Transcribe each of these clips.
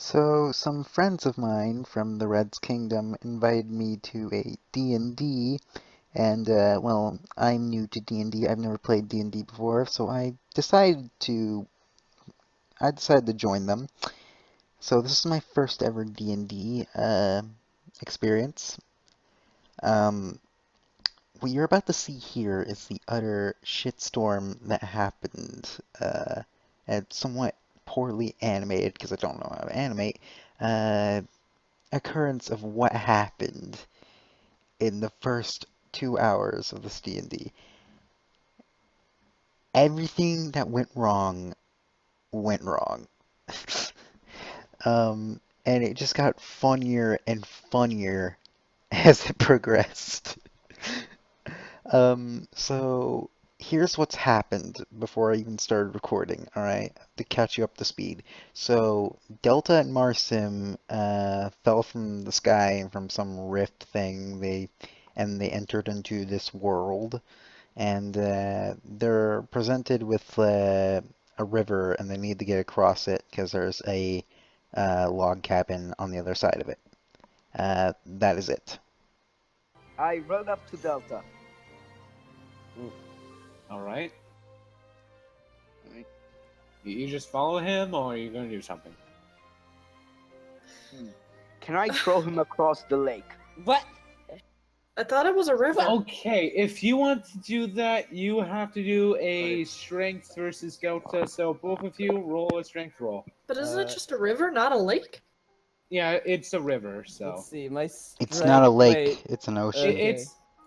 So, some friends of mine from the Reds Kingdom invited me to a D&D, and well, I'm new to D&D. I've never played D&D before, so I decided to join them. So this is my first ever D&D experience. Um, what you're about to see here is the utter shitstorm that happened, and somewhat poorly animated because I don't know how to animate. Uh, Occurrence of what happened in the first 2 hours of this D&D. Everything that went wrong went wrong. And it just got funnier and funnier as it progressed. So here's what's happened before I even started recording, alright? To catch you up to speed. So Delta and Marsim fell from the sky from some rift thing. They entered into this world, and they're presented with a river, and they need to get across it because there's a log cabin on the other side of it. That is it. I run up to Delta. All right. You just follow him, or are you going to do something? Can I throw him across the lake? What? I thought it was a river. Okay, if you want to do that, you have to do a strength versus Delta. So both of you roll a strength roll. But isn't it just a river, not a lake? Yeah, it's a river, so Let's see, my It's not a lake, wait, it's an ocean. Okay.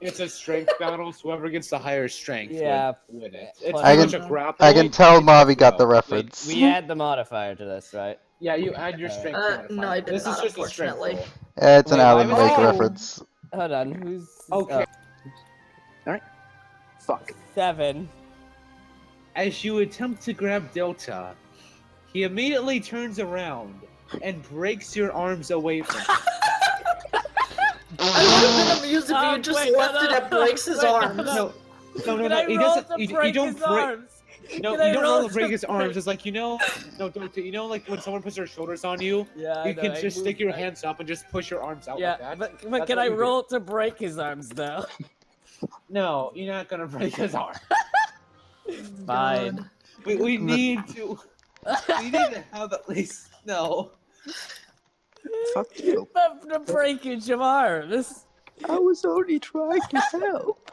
it's a strength battle. So whoever gets the higher strength Yeah. would win it. It's I pretty can- much a grapple. I can tell Bobby got the Wait, reference. we add the modifier to this, right? Yeah, you add your strength. modifier. No, I did This not, is just a strength unfortunately. roll. It's an Wait, Alan why Wake was I- reference. Hold on, who's... Okay. Fuck. 7. As you attempt to grab Delta, he immediately turns around and breaks your arms away from you. I would have been amused if Oh, you just wait, left no, it and no, breaks his wait, no, arms. No, Can I he roll doesn't. to You break don't his break. arms? No, Can I you don't roll roll to break his to arms. break- It's like no, don't. You know, like when someone puts their shoulders on you, Yeah, I you know, can I just moved stick your my- hands up and just push your arms out Yeah, like that. but That's can what I you do. roll to break his arms, though? No, you're not gonna break his arm. Fine. God. We need to. We need to have at least no. Fuck you. The breakage of arms. I was only trying to help.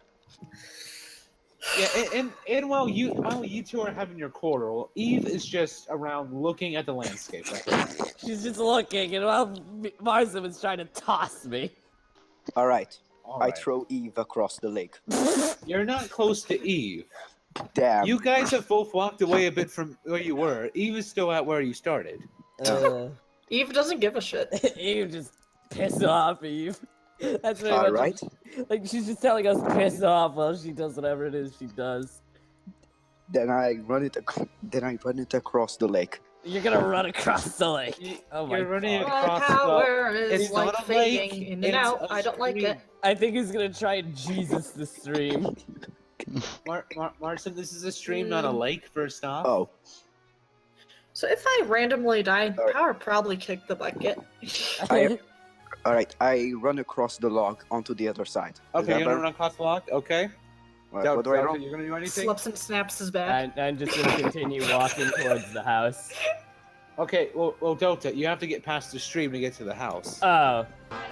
Yeah, and while you two are having your quarrel, Eve is just around looking at the landscape right now. She's just looking, and while Marza was trying to toss me. Alright, All I right. throw Eve across the lake. You're not close to Eve. Damn. You guys have both walked away a bit from where you were. Eve is still at where you started. Eve doesn't give a shit. Eve just piss off, Eve. That's pretty much Alright. like she's just telling us piss off while she does whatever it is she does. Then I run it across the lake. You're gonna run across the lake. Oh my You're running god. My across power the. is It's like not a lake. fading in and It's out. a I don't like stream. it. I think he's gonna try and Jesus the stream. Marson, this is a stream, not a lake. First off. Oh, So if I randomly die, Alright. power probably kick the bucket. alright. I run across the log onto the other side. Is Okay, that you're gonna better? run across the lock. Okay. What do I roll? You're gonna do anything? Slips and snaps his back. I'm just gonna continue walking towards the house. Okay. Well, Delta, you have to get past the stream to get to the house. Oh,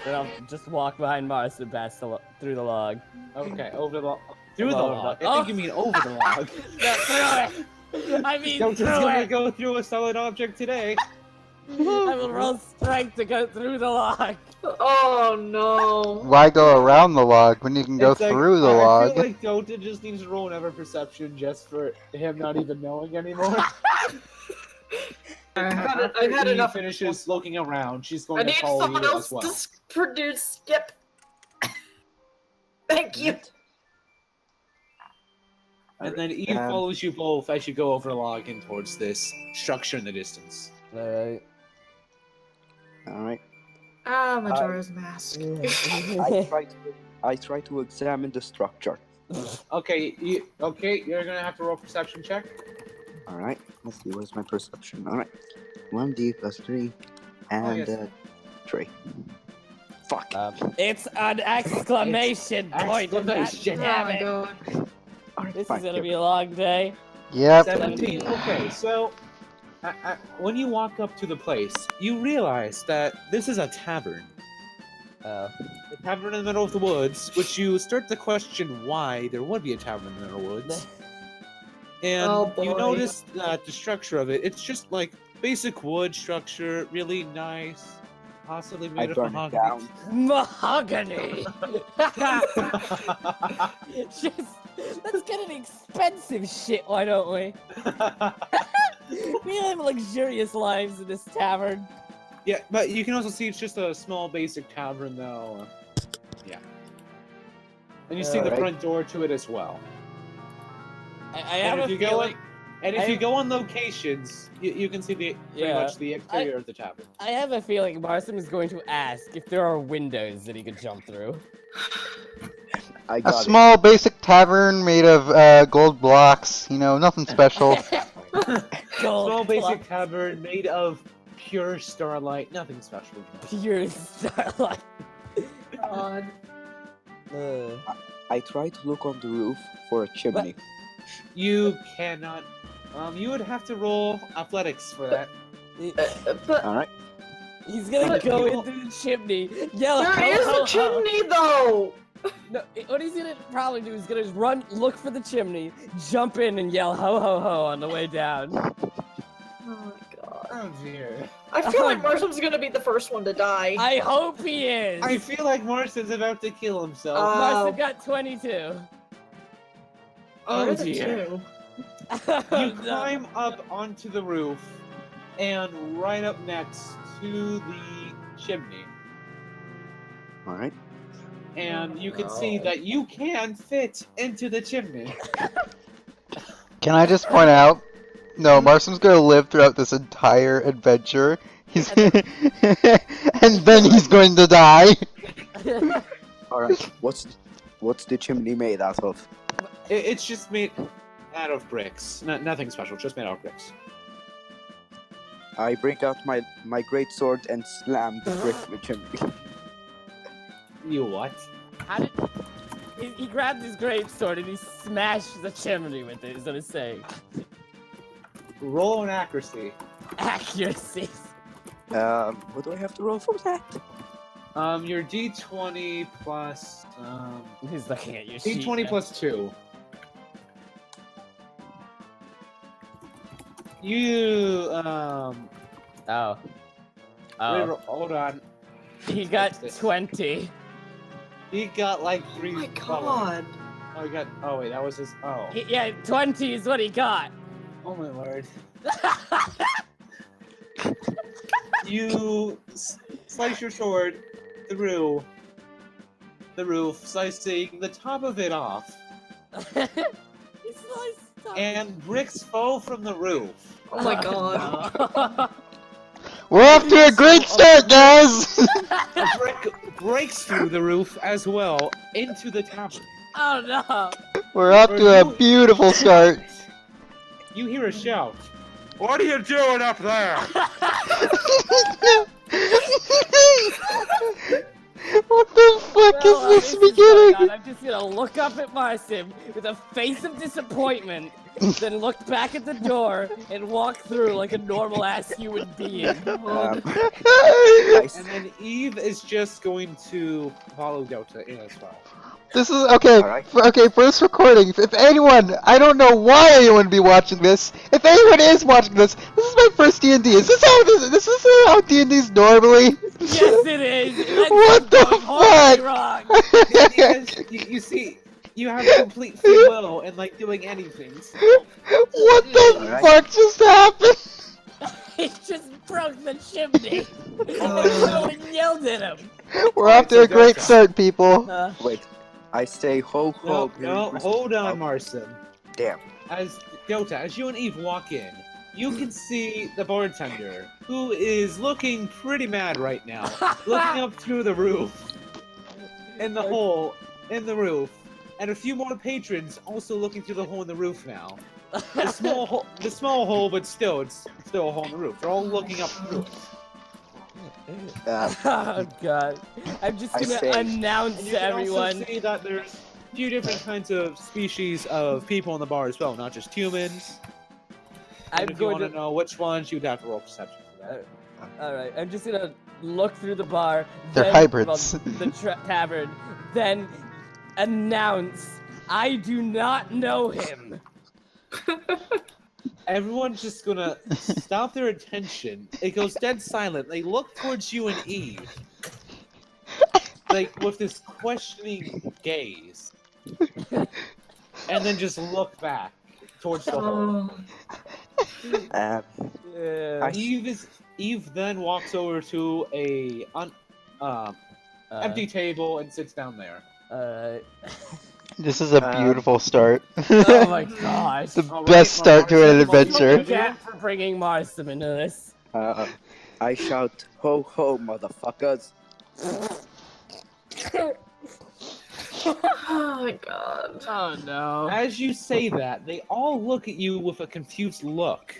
then I'll just walk behind Mars and pass through the log. Okay, over the log. Through the Over the log. log. I think you mean over the log. No, through it! I mean, Delta's through gonna it! go through a solid object today. I will roll strength to go through the log. Oh no. Why go around the log when you can go It's like- through the I log? feel like Delta just needs to roll another perception just for him not even knowing anymore. I've had After Eve enough. finishes looking around, she's I going need to follow someone you else as well. to produce skip. Thank you. And then Eve Um, follows you both as you go over the log and towards this structure in the distance. Alright. Alright. Ah, Majora's Mask. I try to examine the structure. Okay, you're gonna have to roll a perception check. Alright, let's see, where's my perception? Alright. 1d plus 3. And yes. 3. Fuck. It's an exclamation point. Exclamation. Oh Damn my it. god. Alright, This fine. is gonna be a long day. Yep. 17. Okay, so when you walk up to the place, you realize that this is a tavern. Oh. A tavern in the middle of the woods, which you start to question why there would be a tavern in the middle of the woods. And Oh, you boy. notice that the structure of it, it's just like basic wood structure, really nice, possibly I made of burn it mahogany. down. Mahogany! Just, let's get an expensive shit, why don't we? We live luxurious lives in this tavern. Yeah, but you can also see it's just a small basic tavern though. Yeah. And you see the Alright. front door to it as well. I And have if a you go feeling. on, and if I you have- go on locations, you can see pretty Yeah. much the exterior of the tavern. I have a feeling Marston is going to ask if there are windows that he could jump through. I A got small basic tavern made of gold blocks. You know, nothing special. Gold Small basic block, tavern made of pure starlight, nothing special. pure starlight. God. it. I try to look on the roof for a chimney. You cannot. You would have to roll athletics for that. But Alright. He's gonna But go you- into the chimney, yell, there ho, is ho, ho. a chimney though! No, what he's gonna probably do is gonna just run, look for the chimney, jump in, and yell ho ho ho on the way down. Oh my god. Oh dear. I feel like Marsham's gonna be the first one to die. I hope he is. I feel like Marston's about to kill himself. Marston got 22. Oh Where are the dear. two? You climb up onto the roof, and right up next to the chimney, Alright. and you can see that you can fit into the chimney. Can I just point out? No, Marsum's gonna live throughout this entire adventure. He's and then he's going to die. Alright. What's the chimney made out of? It's just made out of bricks. Nothing special, just made out of bricks. I bring out my great sword and slam the brick of the chimney. You what? How did he grabbed his greatsword and he smashed the chimney with it? Is what it's saying. Roll an accuracy. Accuracy. What do I have to roll for that? Your D20 plus He's looking at your sheet. D20 plus 2. You Oh. reroll- hold on. He got What's this? 20. He got like Oh 3. my god. Oh, he got. Oh wait, that was his. Oh. Yeah, 20 is what he got. Oh my lord. You slice your sword through the roof, slicing the top of it off, It's nice. and bricks fall from the roof. Oh my god. god. We're off to a great start, guys. A brick breaks through the roof as well into the tavern. Oh no. We're off to a beautiful start. You hear a shout. What are you doing up there? What the fuck Well, is this is going beginning? on. I'm just gonna look up at Marsim with a face of disappointment, then look back at the door and walk through like a normal ass human being. I s- And then Eve is just going to follow Delta in as well. This is okay. Alright. Okay, first recording. If anyone, I don't know why anyone would be watching this. If anyone is watching this, this is my first D&D. Is this how this is how D&D's normally? Yes, it is. That's What the going horribly fuck? wrong. Because you see, you have complete free will and like doing anything. What the Alright. fuck just happened? He just broke the chimney. Someone yelled at him. We're off to a great start, people. wait. I say ho ho. No, hold on, Oh, Marson. damn. As Delta, as you and Eve walk in, you can see the bartender, who is looking pretty mad right now, looking up through the roof, in the hole in the roof, and a few more patrons also looking through the hole in the roof now. The small hole, but still, it's still a hole in the roof. They're all looking up through it. Oh god. I'm just I gonna say- announce And you to can everyone. also see that there's a few different kinds of species of people in the bar as well, not just humans. And I'm if you going want to know which ones, you'd have to roll perception for that. Alright, I'm just gonna look through the bar. They're then, hybrids. Well, the tavern. Then announce I do not know him. Everyone's just gonna stop their attention. It goes dead silent. They look towards you and Eve, like with this questioning gaze, and then just look back towards the hole. Oh. I- Eve then walks over to a empty table and sits down there. Alright. This is a beautiful start. Oh my gosh. The All best right, start to an Marcel, adventure. Again for bringing Marsum into this. I shout, ho ho, motherfuckers. Oh my god. Oh no. As you say that, they all look at you with a confused look.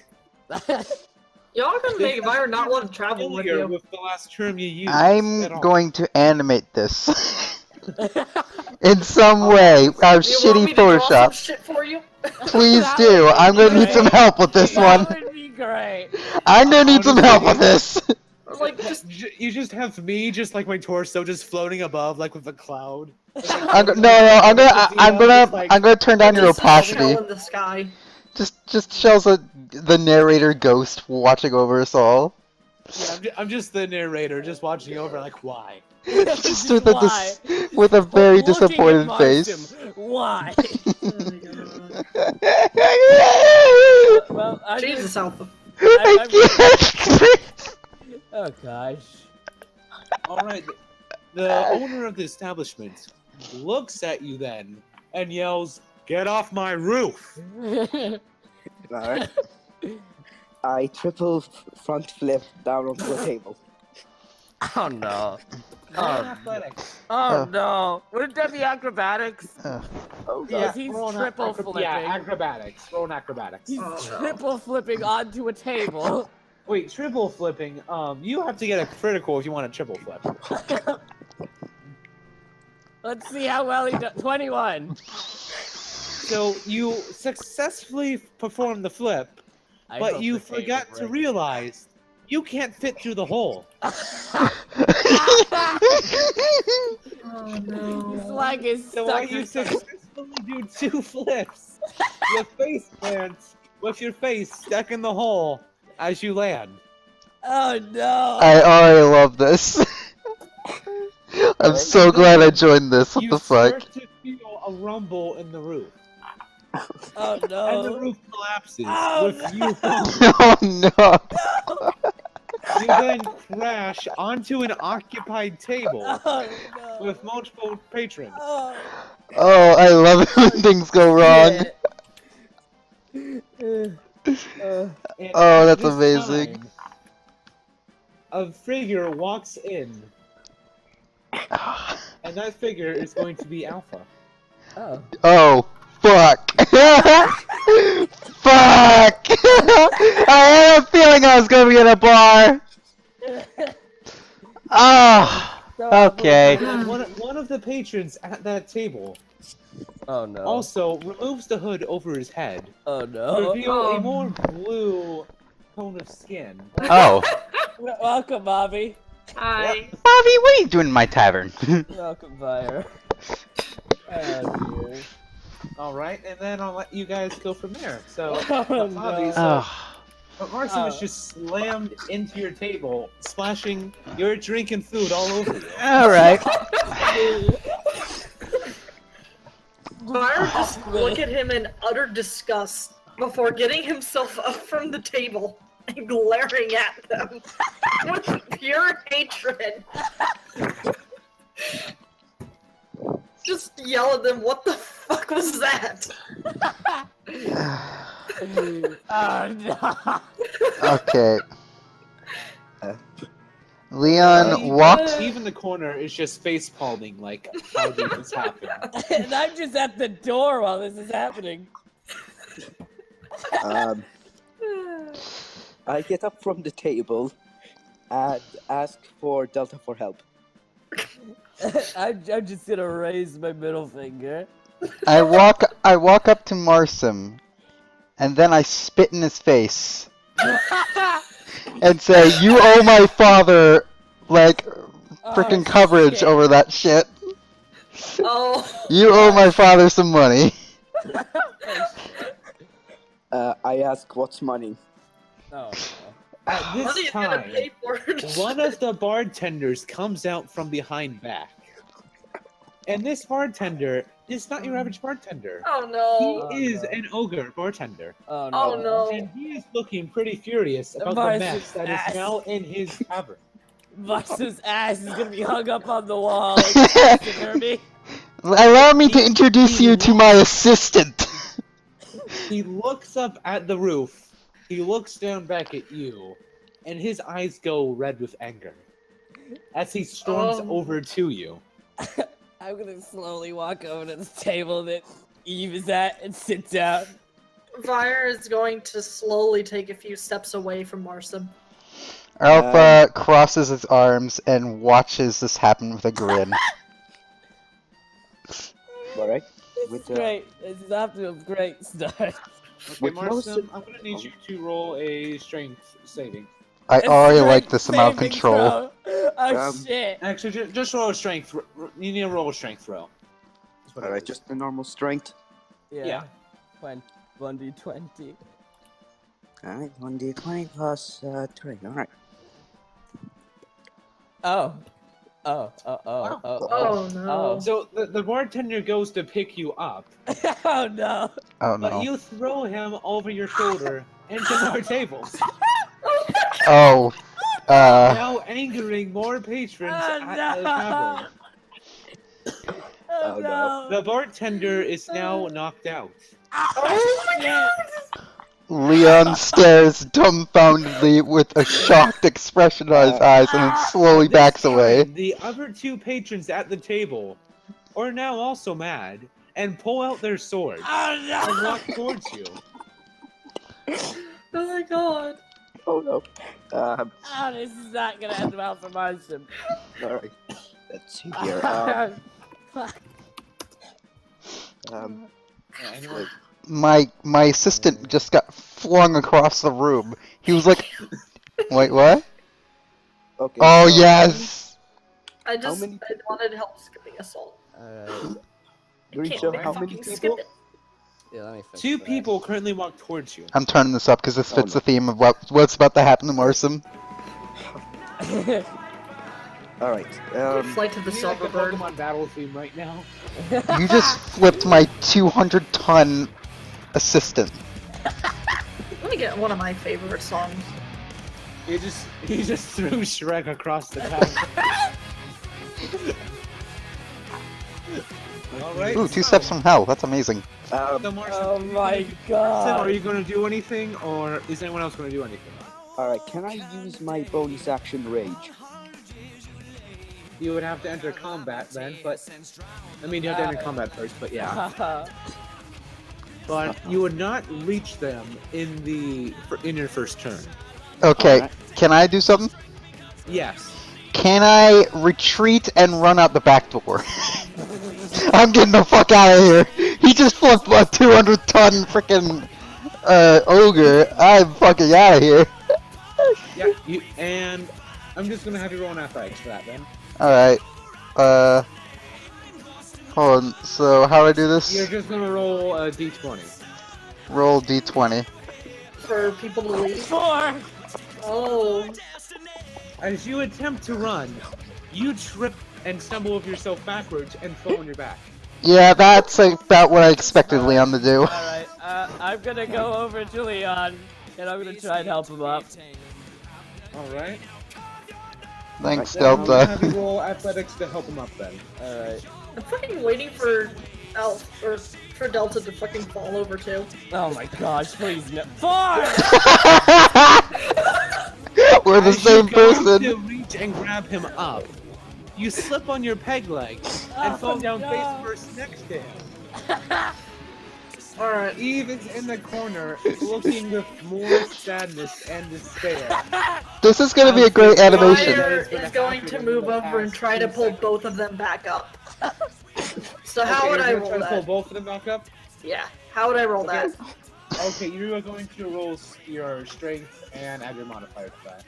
Y'all are gonna make Myra not want to travel with Familiar you. with the last term you used. I'm at all. going to animate this in some way. Our Do you want me shitty to draw some Photoshop. shit for you? Please That do. would be I'm gonna need some great. help with this That one. would be great. I'm gonna need some help with this. Like, just You just have me, just like my torso, just floating above, like with a cloud. I'm gonna turn down your just a shell opacity. in the sky. Just shows the narrator ghost watching over us all. Yeah, I'm just the narrator, just watching over, like, why? Just Why? with a very Looking at disappointed face. Marsum. Why? Oh my god. Well, I'm Jesus, Alpha. I'm- Oh gosh. Alright, the owner of the establishment looks at you then and yells, "Get off my roof!" Alright. I triple front flip down onto the table. Oh no. Roll Oh, athletics. oh no. Wouldn't that be acrobatics? Oh Yeah, he's roll an triple acro- Yeah, flipping. acrobatics. Roll an acrobatics. He's Oh, no. triple flipping onto a table. Wait, triple flipping. You have to get a critical if you want a triple flip. Let's see how well he does. 21. So you successfully perform the flip, I but hope you the table forgot to breaks. realize you can't fit through the hole. Oh no. His leg is So stuck. while you successfully do 2 flips, your face plants with your face stuck in the hole as you land. Oh no. I already love this. I'm so glad I joined this. What You the fuck? start to feel a rumble in the roof, Oh and the no. roof collapses Oh, with you falling. Oh no! You then crash onto an occupied table Oh no. with multiple patrons. Oh. Oh, I love it when things go wrong. And Oh, at that's this amazing. time, a figure walks in, and that figure is going to be Alpha. Oh. Oh, fuck! Fuck! I had a feeling I was gonna be in a bar. Ah, okay. And one of the patrons at that table Oh no. also removes the hood over his head Oh to no. reveal Oh. a more blue tone of skin. Oh, Welcome, Bobby. Hi. Bobby, what are you doing in my tavern? Welcome, buyer. Oh dear. All right, and then I'll let you guys go from there. So, Oh, Bobby, no. so Oh, but Marcy was Oh. just slammed into your table, splashing your drink and food all over you. all right. Myra just look at him in utter disgust before getting himself up from the table and glaring at them with pure hatred. Just yell at them, what the fuck was that? Oh no. Okay. Leon walked. Even the corner is just face palming, like, how did this happen? And I'm just at the door while this is happening. I get up from the table and ask for Delta for help. I'm just gonna raise my middle finger. I walk up to Marsim, and then I spit in his face and say, "You owe my father like freaking coverage shit. over that shit. Oh. You owe my father some money." I ask what's money. Oh. At How are this you gonna time, pay for it? one of the bartenders comes out from behind back. And this bartender is not your average bartender. Oh no. He is no. an ogre bartender. Oh no. Oh no. And he is looking pretty furious about the Marcy's mess that ass. is now in his tavern. Marcy's ass is gonna be hung up on the wall like taxidermy. Allow me to introduce you to my assistant. He looks up at the roof, he looks down back at you, and his eyes go red with anger as he storms over to you. I'm gonna slowly walk over to the table that Eve is at and sit down. Fire is going to slowly take a few steps away from Marsim. Alpha crosses his arms and watches this happen with a grin. Alright. This With is the- great. This is off to a great start. Okay, With Marsim, most- I'm gonna need you to roll a strength saving. I A already like strength this amount of saving control. throw. Oh Um, shit. Actually, just roll a strength. You need to roll a strength throw. That's what it Alright, is. just a normal strength. yeah. 1d20. Alright, 1d20 plus 3. Alright. Oh. Oh no. So the bartender goes to pick you up, Oh no. Oh but no. you throw him over your shoulder into more tables, Oh. now angering more patrons Oh, at the tavern. Oh Oh, no. The bartender is now knocked out. Oh my god! Leon stares dumbfoundedly with a shocked expression on his eyes and then slowly This backs away. time, the other two patrons at the table are now also mad and pull out their swords Oh and no. walk towards you. Oh my god. Oh no. Oh, this is not gonna end well for Marsham. Alright. Let's see here. Fuck. Anyone? My assistant just got flung across the room. He was like, "Wait, what? Okay. Oh so- yes!" I just many I wanted help skipping assault. Alright. Reach Can't out how many fucking skip people? it. Yeah, let me fix Two that. people currently walk towards you. I'm turning this up because this Oh, fits no. the theme of what's about to happen to Marsim. Alright. Flight to the You need like a Silver Bird. Pokemon battle theme right now. You just flipped my 200-ton assistant. Let me get one of my favorite songs. He just threw Shrek across the tavern. Alright. Ooh, 2 steps from hell. That's amazing. So Marcin, Oh my Marcin, god. are you going to do anything, or is anyone else going to do anything? Alright, can I use my bonus action rage? You would have to enter combat then, but I mean you have to enter combat first, but yeah. But you would not reach them in your first turn. Okay, Alright. can I do something? Yes. Can I retreat and run out the back door? I'm getting the fuck out of here. He just flipped a 200-ton freaking ogre. I'm fucking out of here. Yeah. And I'm just gonna have you roll an athletics for that then. Alright. Hold on. So, how do I do You're this? just gonna roll a d20. Roll d20. For people to leave. 4. Oh. As you attempt to run, you trip and stumble over yourself backwards and fall on your back. Yeah, that's about what I expected Leon to do. Alright, I'm gonna go over to Leon and I'm gonna try and help him up. Alright. Thanks, Then I'm gonna have you Delta. roll athletics to help him up then. Alright. I'm fucking waiting for for Delta to fucking fall over too. Oh my gosh, please no. 4! We're the As you same go to person. reach and grab him up, you slip on your peg leg and Oh, fall down no. face first next to him. Alright. Eve is in the corner, looking with more sadness and despair. This is gonna be a great animation. Fire is going to move over and try to pull both of them back up. So how would I you're roll gonna try to pull that? both of them back up? Yeah, how would I roll that? Okay, you are going to roll your strength and add your modifier to that.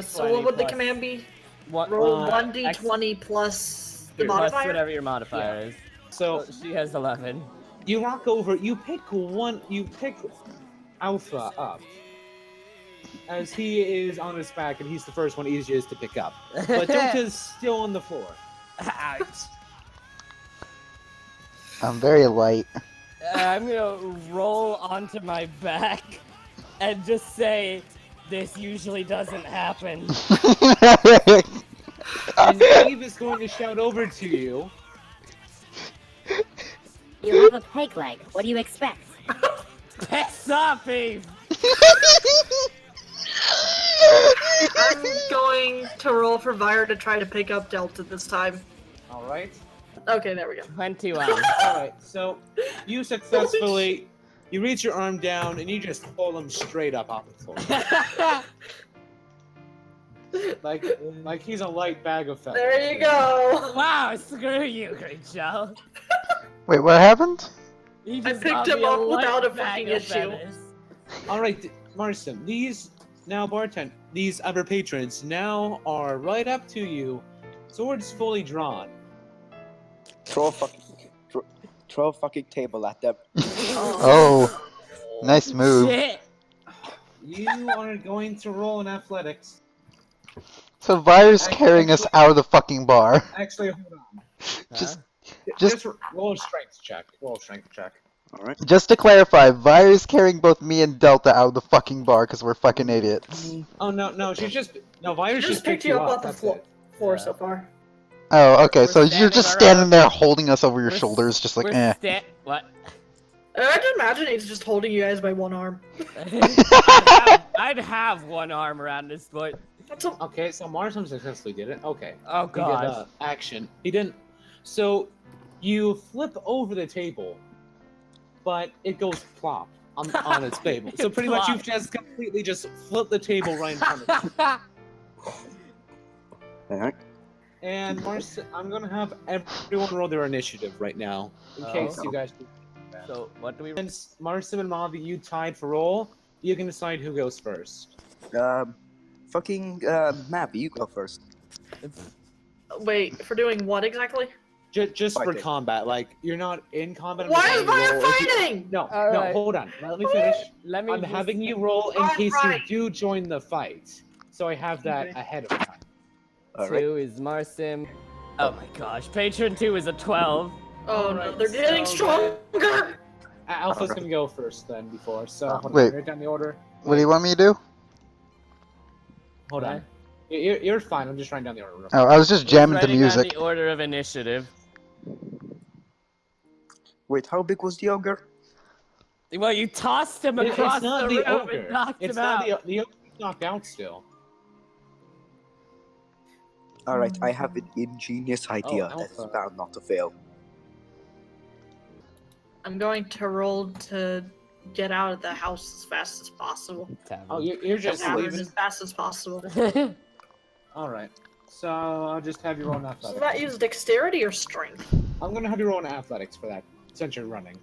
So what would the command be? Roll 1d20 plus the Plus modifier? whatever your modifier is. So So she has 11. you walk over, you pick Alpha up. As he is on his back and he's the first one easiest to pick up. But Delta's still on the floor. Ouch. I'm very light. I'm gonna roll onto my back and just say, this usually doesn't happen. And Eve is going to shout over to you. You have a peg leg. What do you expect? Piss off, Eve! I'm going to roll for Vire to try to pick up Delta this time. Alright. Okay, there we go. 21. Alright, so you successfully you reach your arm down and you just pull him straight up off the floor. Like he's a light bag of feathers. There you go. Wow, screw you, Great Joe. Wait, what happened? You I just picked got him me up light without a bag fucking of issue. feathers. Alright, Marston, these other patrons now are right up to you, swords fully drawn. Throw a fucking table at them. Oh, nice move. Shit! You are going to roll in athletics. So Vire's carrying us out of the fucking bar. Actually, hold on. Just, Just roll a strength check. Roll a strength check. Alright. just to clarify, Vire's carrying both me and Delta out of the fucking bar because we're fucking idiots. Oh no, she's just Virus Just picked you up off the floor Yeah. so far. Oh, okay, We're so you're just standing standing there holding us over your We're shoulders, just like, We're eh. What? I can imagine he's just holding you guys by one arm. I'd have one arm around this foot. That's a... Okay, so Marston successfully did it. Okay. Oh He did god. action. He didn't. So you flip over the table, but it goes plop on its table. So pretty much you've just completely just flipped the table right in front of you. Alright. And Marston, I'm gonna have everyone roll their initiative right now, in case you guys. So what do we? Since Marston and Mavi, you tied for roll, you can decide who goes first. Mappy, you go first. Wait, for doing what exactly? Just for Fighting. combat, like you're not in combat. I'm Why just is having you Vire roll if you- fighting? No, All no, right. hold on. Let me finish. Let me. I'm just- having you roll in case Alright. you do join the fight, so I have that Okay. ahead of time. Alright. 2 is Marsim. Oh my gosh, Patron 2 is a 12. Oh no, Alright, they're getting so- stronger! Alpha's Alright. gonna go first then before, so hold on, Wait. write down the order. What do you want me to do? Hold on. You're fine. I'm just writing down the order. Oh, I was just jamming the Writing down music. the order of initiative. Wait, how big was the ogre? Well, you tossed him It's across not the the room ogre. and knocked It's him not out. the ogre's knocked out still. Alright, I have an ingenious idea that is Alpha. bound not to fail. I'm going to roll to get out of the house as fast as possible. Oh, you're just Tavern leaving. as fast as possible. All right. So I'll just have you roll an So athletics. that use dexterity or strength? I'm gonna have you roll an athletics for that, since you're running.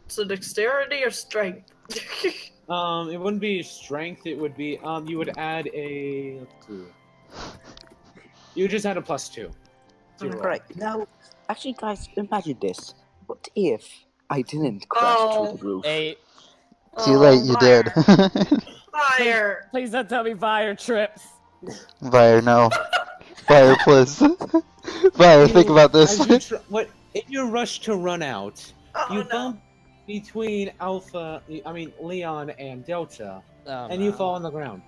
So dexterity or strength? It wouldn't be strength. It would be you would add a. Let's see. You just add a +2. to your roll. Alright, now, actually guys, imagine this. What if I didn't crash Oh. through the roof? 8. Too late, you did. Fire! Please don't tell me fire trips. Vire, no. Vire, please. Vire, think about this. As you what? In your rush to run out, Oh you no. bump between Leon and Delta, Oh, and you no. fall on the ground.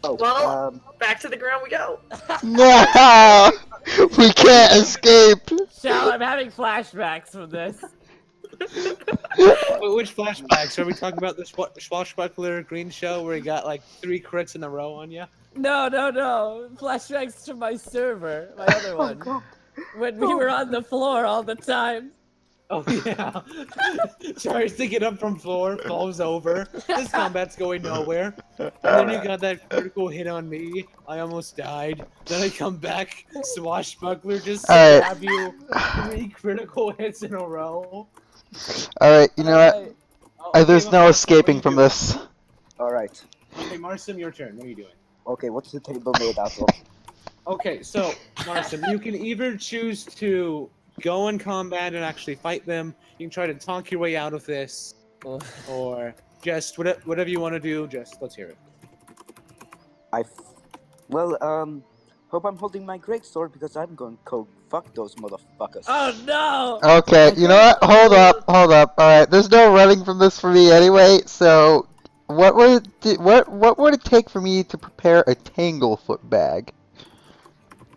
Oh, Well- Back to the ground we go. No! We can't escape! Shall, I'm having flashbacks from this. Which flashbacks? Are we talking about the Swashbuckler Green show where he got like 3 crits in a row on you? No. Flashbacks to my server, my other one. When we were on the floor all the time. Oh yeah. Tries to get up from floor, falls over. This combat's going nowhere. And then you got that critical hit on me. I almost died. Then I come back, Swashbuckler just Alright. stab you 3 critical hits in a row. Alright, you know what? Oh, There's okay, no Marsim, escaping what from are you this. Alright. doing? Okay, Marsim, your turn. What are you doing? Okay, what's the table made out of? Okay, so Marsim, you can either choose to go in combat and actually fight them. You can try to talk your way out of this, or just whatever you want to do. Just let's hear it. Hope I'm holding my great sword because I'm going to fuck those motherfuckers. Oh no! Okay, you know what? Hold up. Alright, there's no running from this for me anyway, so what would it take for me to prepare a Tanglefoot bag?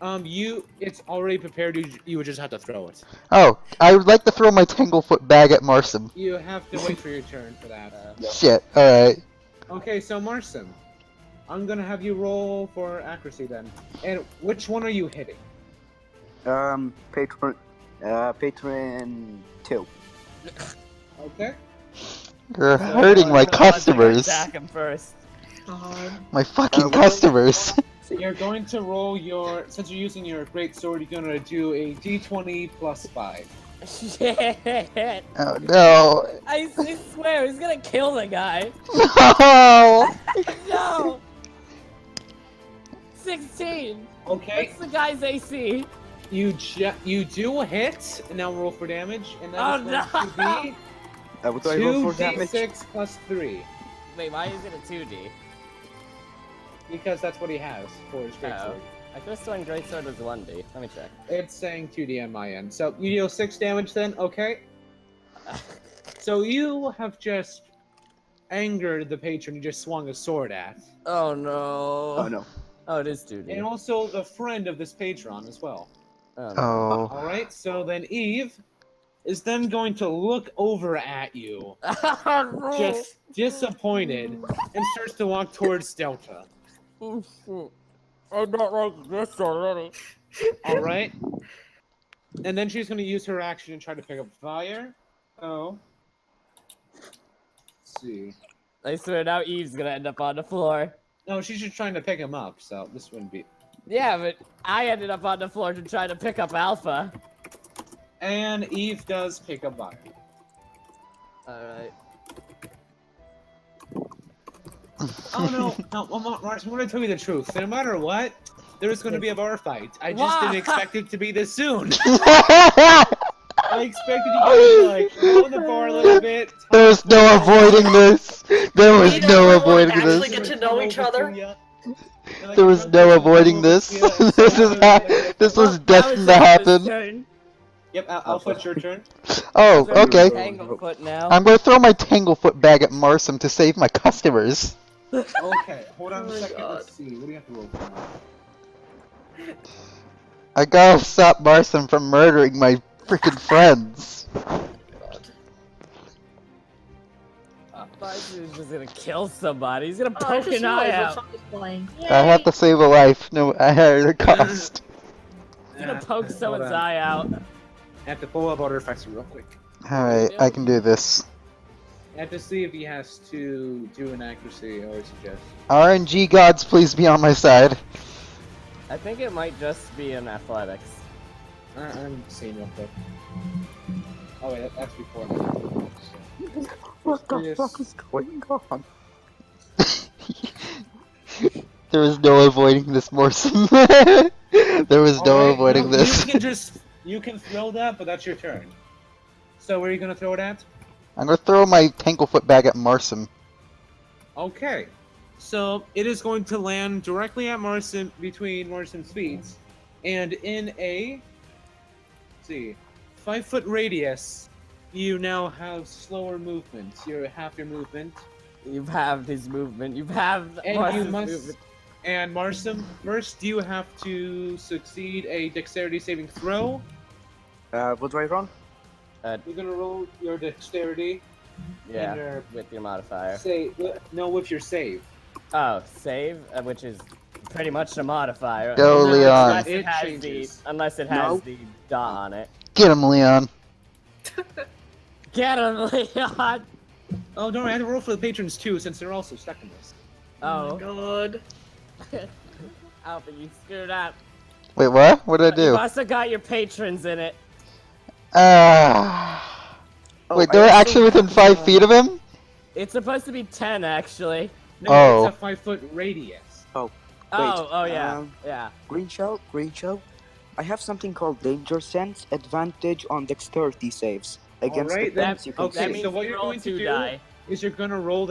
It's already prepared. You would just have to throw it. Oh, I would like to throw my Tanglefoot bag at Marsim. You have to wait for your turn for that. Shit, alright. Okay, so Marsim, I'm gonna have you roll for accuracy then. And which one are you hitting? Patron 2. Okay. You're hurting my customers. Attack him first. My fucking customers. You're going to roll since you're using your great sword, you're gonna do a d20 plus 5. Shit! Oh no. I swear, he's gonna kill the guy. No! No! 16! Okay. What's the guy's AC? You do a hit, and now roll for damage, and Oh, that is going to What do I be roll for damage? 2d6 plus 3, Wait, why is it a 2D? because that's what he has for his great Oh. sword. I could have sworn Greatsword was 1D. Let me check. It's saying 2d on my end. So you deal 6 damage then, okay? So you have just angered the patron you just swung a sword at. Oh no. Oh no. Oh, it is 2D. And also the friend of this patron as well. Oh, no. Oh. Alright, so then Eve is then going to look over at you, just disappointed, and starts to walk towards Delta. Oh, shit. I'm not like this already. Alright? And then she's going to use her action and try to pick up fire. Oh. Let's see. I swear now Eve's gonna end up on the floor. No, she's just trying to pick him up, so this wouldn't be. Yeah, but I ended up on the floor to try to pick up Alpha. And Eve does pick up fire. Alright. Oh no, Mars, I'm going to tell you the truth. No matter what, there's going to be a bar fight. I just Why? didn't expect it to be this soon. I expected you guys to like go in the bar a little bit. There was no avoiding this. There was We no never avoiding actually this. get to know each other. There was no avoiding this. This was destined to happen. Yep, Alpha, it's your turn. Oh, okay. Tanglefoot now. I'm gonna throw my Tanglefoot bag at Marsim to save my customers. Okay, hold on Oh a my second. God. Let's see. What do you have to roll for now? I gotta stop Marsim from murdering my freaking friends. He's just gonna kill somebody. He's gonna Oh, I poke just an eye realized what out. song is playing. I have to save a life, no at a cost. He's gonna poke Hold someone's on. ay out. I have to pull up artifacts real quick. Alright, I can do this. I have to see if he has to do an accuracy or suggest. RNG gods, please be on my side. I think it might just be in athletics. I'm seeing real quick. Oh wait, that's before. What the Yes. fuck is going on? There was no avoiding this, Morrison. There was no Alright, avoiding this. You can throw that, but that's your turn. So where are you gonna throw it at? I'm gonna throw my Tanglefoot bag at Marsim. Okay. So it is going to land directly at Marsim, between Marsim's feet, and in a, let's see, 5-foot radius. You now have slower movement. You're half your movement. You've halved his movement. You've halved And Mars's you must. movement. And Marsim, first you have to succeed a dexterity saving throw. What do I run? You're gonna roll your dexterity. Yeah, And your with your modifier. no, with your save. Oh, save, which is pretty much a modifier. Go, No, Leon. Unless it It has changes. unless it No. has the dot on it. Get him, Leon. Get him, Leon! Oh, don't worry, I have to roll for the patrons too, since they're also stuck in this. Oh Oh, my god. I don't think you screwed up. Wait, what? What did I You do? also got your patrons in it. Ah. Oh, Wait, I they're also actually within have, 5 feet of him? It's supposed to be 10, actually. No, Oh. it's a 5-foot radius. Oh, yeah, um, yeah. Green Shell. I have something called Danger Sense. Advantage on dexterity saves against Alright, the then- things you can okay, That see. means so what you you're roll going to 2 do- die. Is you're gonna roll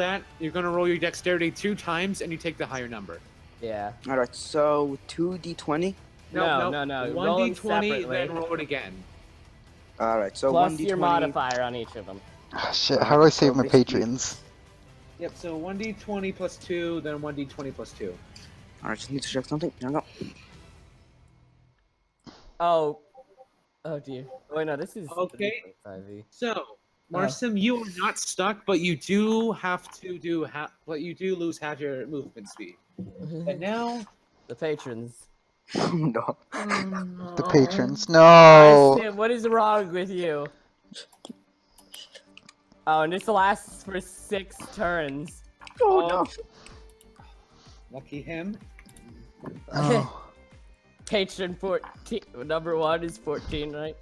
your dexterity 2 times, and you take the higher number. Yeah. All right, so 2d20. No. 1d20, separately. then roll it again. All right, so Plus 1d20. your modifier on each of them. Ah, shit, how do I save So my basically- patrons? Yep, so 1d20 plus 2, then 1d20 plus 2. All right, just need to check something. Here we go. Oh. Oh dear. Wait, no, this is Okay. 3.5e. So, Marsim, you are not stuck, but you do have to but you do lose half your movement speed. And now, The patrons. No. The patrons. No! Marcin, what is wrong with you? Oh, and this lasts for 6 turns. Oh um, no. lucky him. Oh. Patron 14. Number 1 is 14, right?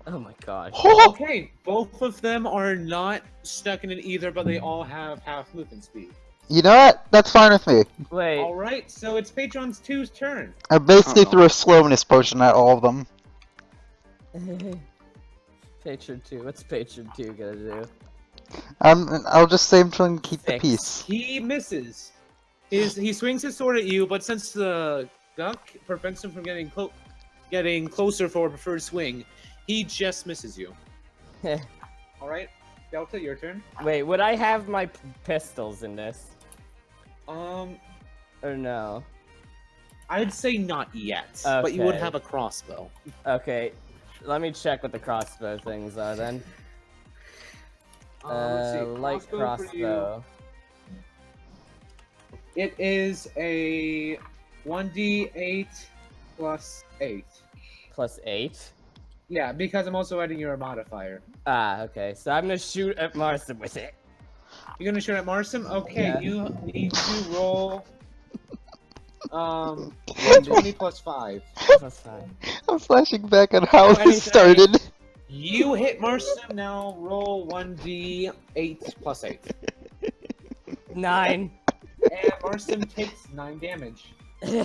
Oh my gosh. Okay, both of them are not stuck in it either, but they all have half movement speed. You know what? That's fine with me. Wait. Alright, so it's Patron's 2's turn. I basically Oh, no. threw a slowness potion at all of them. Patron 2. What's Patron 2 gonna do? I'll just say I'm trying to keep the 6. peace. He misses. He swings his sword at you, but since the duck prevents him from getting closer for a preferred swing, he just misses you. Alright, Delta, your turn. Wait, would I have my pistols in this? Um, Or no? I'd say not yet, but you would Okay. have a crossbow. Okay. Let me check what the crossbow things are then. Let's see, Light for you, crossbow. It is a 1d8 plus 8. Plus 8. Yeah, because I'm also adding your modifier. Ah, okay. So I'm gonna shoot at Marson with it. You're gonna shoot at Marsim? Okay, Yeah. you need to roll 120 plus 5. Plus 5. I'm flashing back on how Anything. this started. You hit Marsim, now roll 1d8 plus 8. 9. And Marsim takes 9 damage.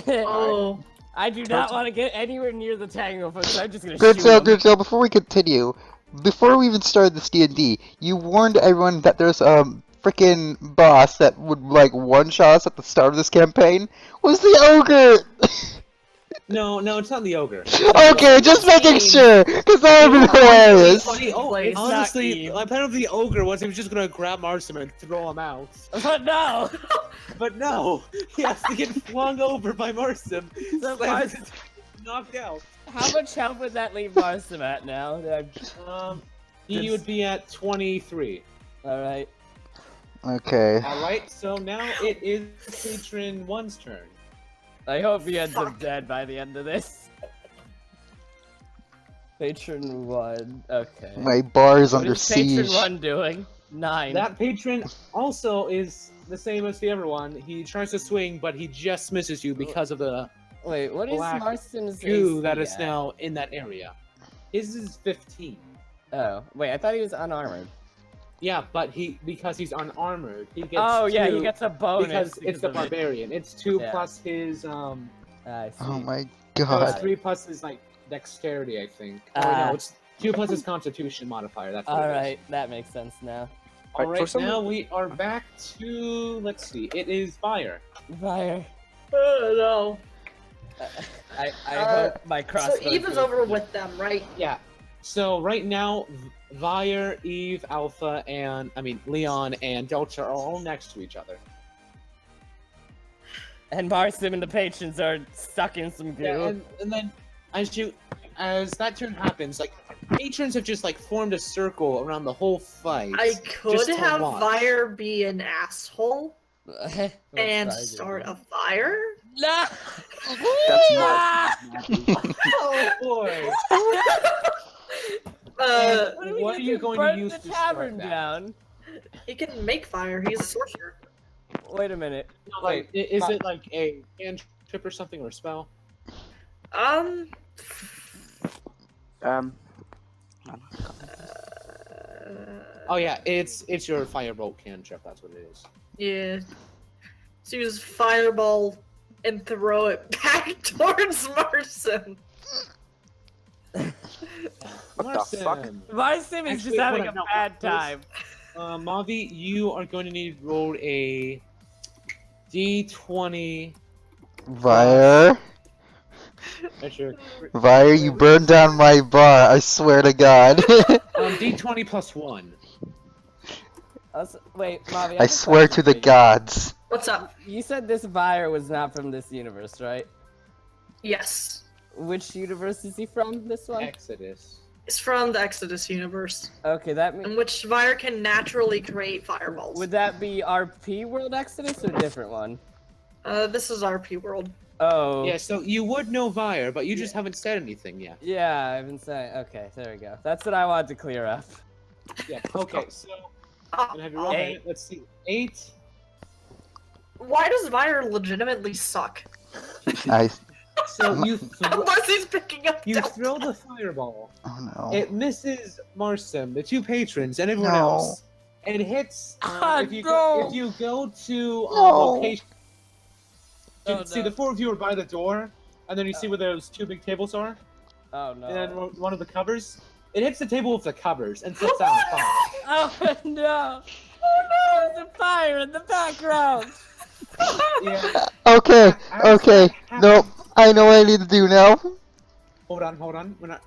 Oh. I do not want to get anywhere near the Tanglefoot, so I'm just gonna Good shoot job, him. good job. Before we continue, before we even started this D&D, you warned everyone that there's a freaking boss that would like one-shot us at the start of this campaign. Was the ogre? No, it's not the ogre. Okay, just making sure, because that would be hilarious. It's not Honestly, Eve. my plan of the ogre was he was just gonna grab Marsim and throw him out. But no! But no, he has to get flung over by Marsim. So Slammed Marsim- and knocked out. How much health would that leave Marson at now? He would be at 23. Alright. Okay. Alright, so now it is Patron 1's turn. I hope he ends up Fuck. dead by the end of this. Patron 1. Okay. My bar is What under is Patron siege. 1 doing? 9. That patron also is the same as the other one. He tries to swing, but he just misses you because of the Wait, what is black Marston's goo AC that is at? now in that area. His is 15. Oh, wait, I thought he was unarmored. Yeah, but because he's unarmored, he gets Oh, yeah, 2 he gets a bonus. because it's the of it. barbarian. It's 2 Yeah. plus his I see. Oh my no, it's god. 3 plus his like dexterity, I think. Ah. no, it's 2 plus his constitution modifier. That's what it is. Alright, that makes sense now. All For right, some now reason- we are back to let's see. It is fire. Fire. Oh no. I hope my So crossbow. Eve is over with them, right? Yeah. So right now, Vire, Eve, Alpha, and Leon and Delta are all next to each other. And Marsim and the patrons are stuck in some goo. Yeah, and then as that turn happens, like patrons have just like formed a circle around the whole fight. I just could to have watch. Fire be an asshole What's and Fire start doing? a fire. No! That's not. Oh boy! What are we What gonna are you do, going to burn use the to start tavern that? down? He can make fire. He's a sorcerer. Wait a minute. No, like, is it like a cantrip or something or a spell? Um. Oh yeah, it's your firebolt cantrip. That's what it is. Yeah. So use fireball and throw it back towards Marson. What the fuck? Marcin, My sim is Actually, just having hold a on, no, bad first- time. Mavi, you are going to need to roll a D20. Vire? That's your Vire, you burned down my bar, I swear to God. D20 plus 1. Wait, Mavi, I swear to the gods. What's up? You said this buyer was not from this universe, right? Yes. Which universe is he from, this one? Exodus. It's from the Exodus universe, Okay, that means... in which fire can naturally create fireballs. Would that be RP World Exodus or a different one? This is RP World. Oh. Yeah, so you would know Vire, but you just haven't said anything yet. Yeah, I've been saying... Okay, there we go. That's what I wanted to clear up. Yeah. Okay, so Uh, can I have you roll Eight. that? Let's see. 8. Why does fire legitimately suck? I. So you Unless he's picking up. you Delta. throw the fireball. Oh no. It misses Marsim, the two patrons, and everyone No. else. It hits. Ah, if you no. if you go to No. location, you Oh, see no. the 4 of you are by the door, and then you see where those 2 big tables are, Oh, no. and then one of the covers. It hits the table with the covers and sets out on fire. Oh, no! There's a fire in the background! Yeah. Okay, As okay. that happens- Nope. I know what I need to do now. Hold on. We're not.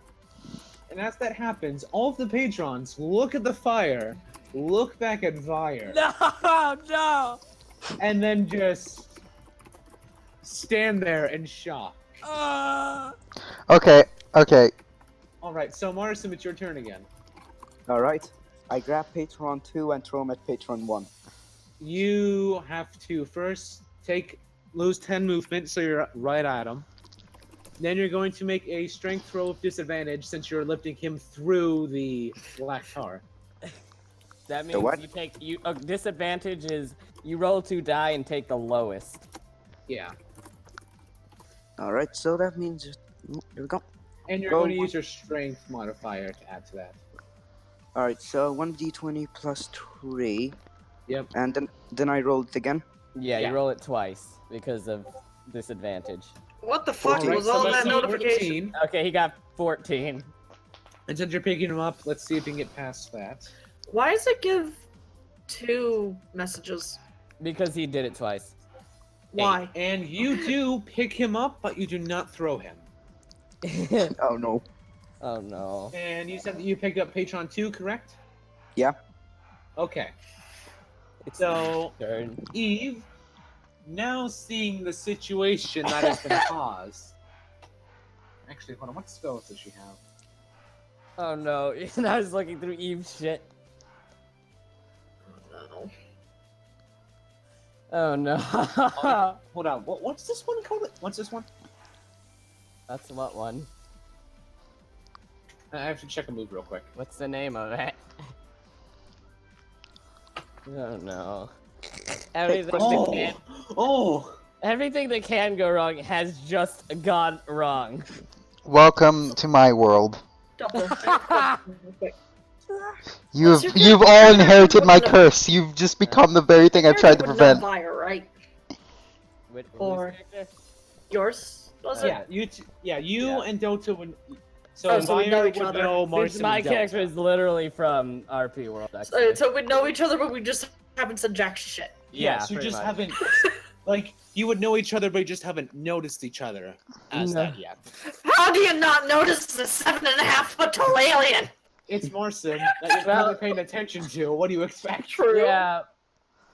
And as that happens, all of the patrons look at the fire, look back at Vire, No! No! and then just stand there in shock. Okay, okay. Alright, so Marsim, it's your turn again. Alright. I grab Patron 2 and throw him at Patron 1. You have to first lose 10 movement, so you're right at him. Then you're going to make a strength throw with disadvantage since you're lifting him through the black tar. That means what? you take... disadvantage is you roll 2 die and take the lowest. Yeah. Alright, so that means. There we go. And you're Go going to one. use your strength modifier to add to that. Alright, so 1d20 plus 3. Yep. And then I roll it again. Yeah, Yeah. you roll it twice because of disadvantage. What the fuck Alright, was so all let's that see, notification? 14. Okay, he got 14. And since you're picking him up, let's see if you can get past that. Why does it give 2 messages? Because he did it twice. Why? And you do pick him up, but you do not throw him. Oh no. Oh no. And you said that you picked up Patron 2, correct? Yeah. Okay. It's So, turn. Eve, now seeing the situation that has been caused. Actually, hold on, what spells does she have? Oh no. And I was looking through Eve's shit. No. Oh no. Hold on, what's this one called? What's this one? That's what one? I have to check a move real quick. What's the name of it? Oh no. Everything, that can, Oh! everything that can go wrong has just gone wrong. Welcome to my world. Double. You've your you've character? all inherited my No. curse. You've just become the very thing I've tried to Would know prevent. Fire, right? Who's Or- character? Yours? Was it? Yeah, you Yeah. and Delta would. Oh, so we Vire know each would other. know Since Marcin my and Delta. character is literally from RP World, actually. So we know each other, but we just haven't said jack shit. Yes, you pretty just much. haven't. Like, you would know each other, but you just haven't noticed each other as No. that yet. How do you not notice the 7.5-foot tall alien? It's Marcin that you're not paying attention to. What do you expect? True. Yeah.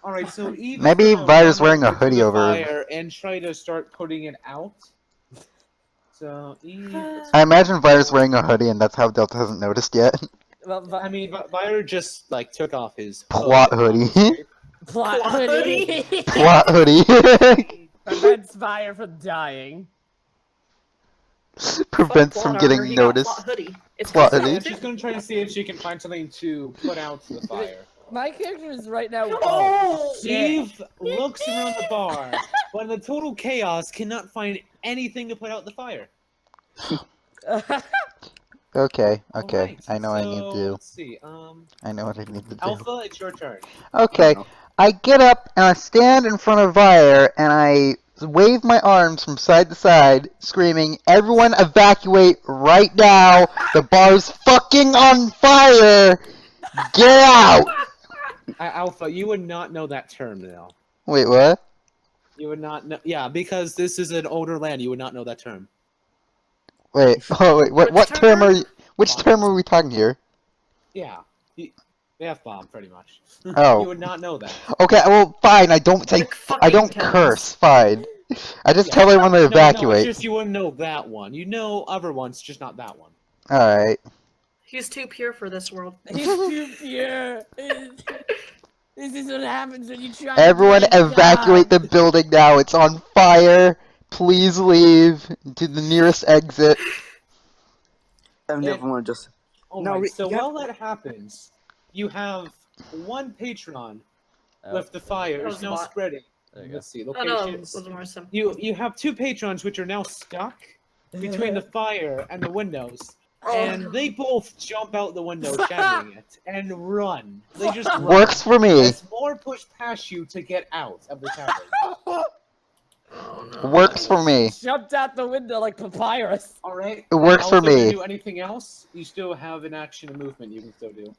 Alright, so Eve. Maybe Vire's wearing a hoodie over. Fire and try to start putting it out. So, I imagine Vire's wearing a hoodie, and that's how Delta hasn't noticed yet. Well, I mean, Byron just like took off his Plot hood on hoodie. the street. plot Plot hoodie. Plot hoodie. Prevents fire from dying. Prevents Fuck from plot getting armor, he got noticed. plot hoodie. It's Plot just hoodie. Yeah, she's gonna try to see if she can find something to put out to the fire. My character is right now. Oh, shit. Eve looks around the bar, but in the total chaos, cannot find anything to put out the fire. Okay, Alright, I know what I need to do. Let's see. I know what I need to do. Alpha, it's your turn. Okay, I get up and I stand in front of Vire and I wave my arms from side to side, screaming, "Everyone evacuate right now! The bar's fucking on fire! Get out!" Alpha, you would not know that term now. Wait, what? You would not know. Yeah, because this is an older land. You would not know that term. Wait, oh wait, what Which term are term? you? Which term are we talking here? Yeah. The F-bomb, pretty much. Oh. You would not know that. Okay, well, fine. I don't say. Like fucking I don't Thames. curse. Fine. I just Yeah. tell everyone to No, evacuate. it's just you wouldn't know that one. You know other ones, just not that one. All right. he's too pure for this world. He's too pure. This is what happens when you try. to Everyone play evacuate the God. building now. It's on fire. Please leave to the nearest exit. And everyone just. No, Alright, so yeah. while that happens, you have one patron Oh, with the fire That is was now a lot. spreading. there you go. Let's see, Oh no, it locations. was Marcin. You have two patrons which are now stuck between the fire and the windows. Oh. And they both jump out the window, shattering it, and run. They just run. Works for me. As more push past you to get out of the tavern. Works for me. Jumped out the window like papyrus. All right. It works for Also, if you me. do anything else, you still have an action and movement you can still do.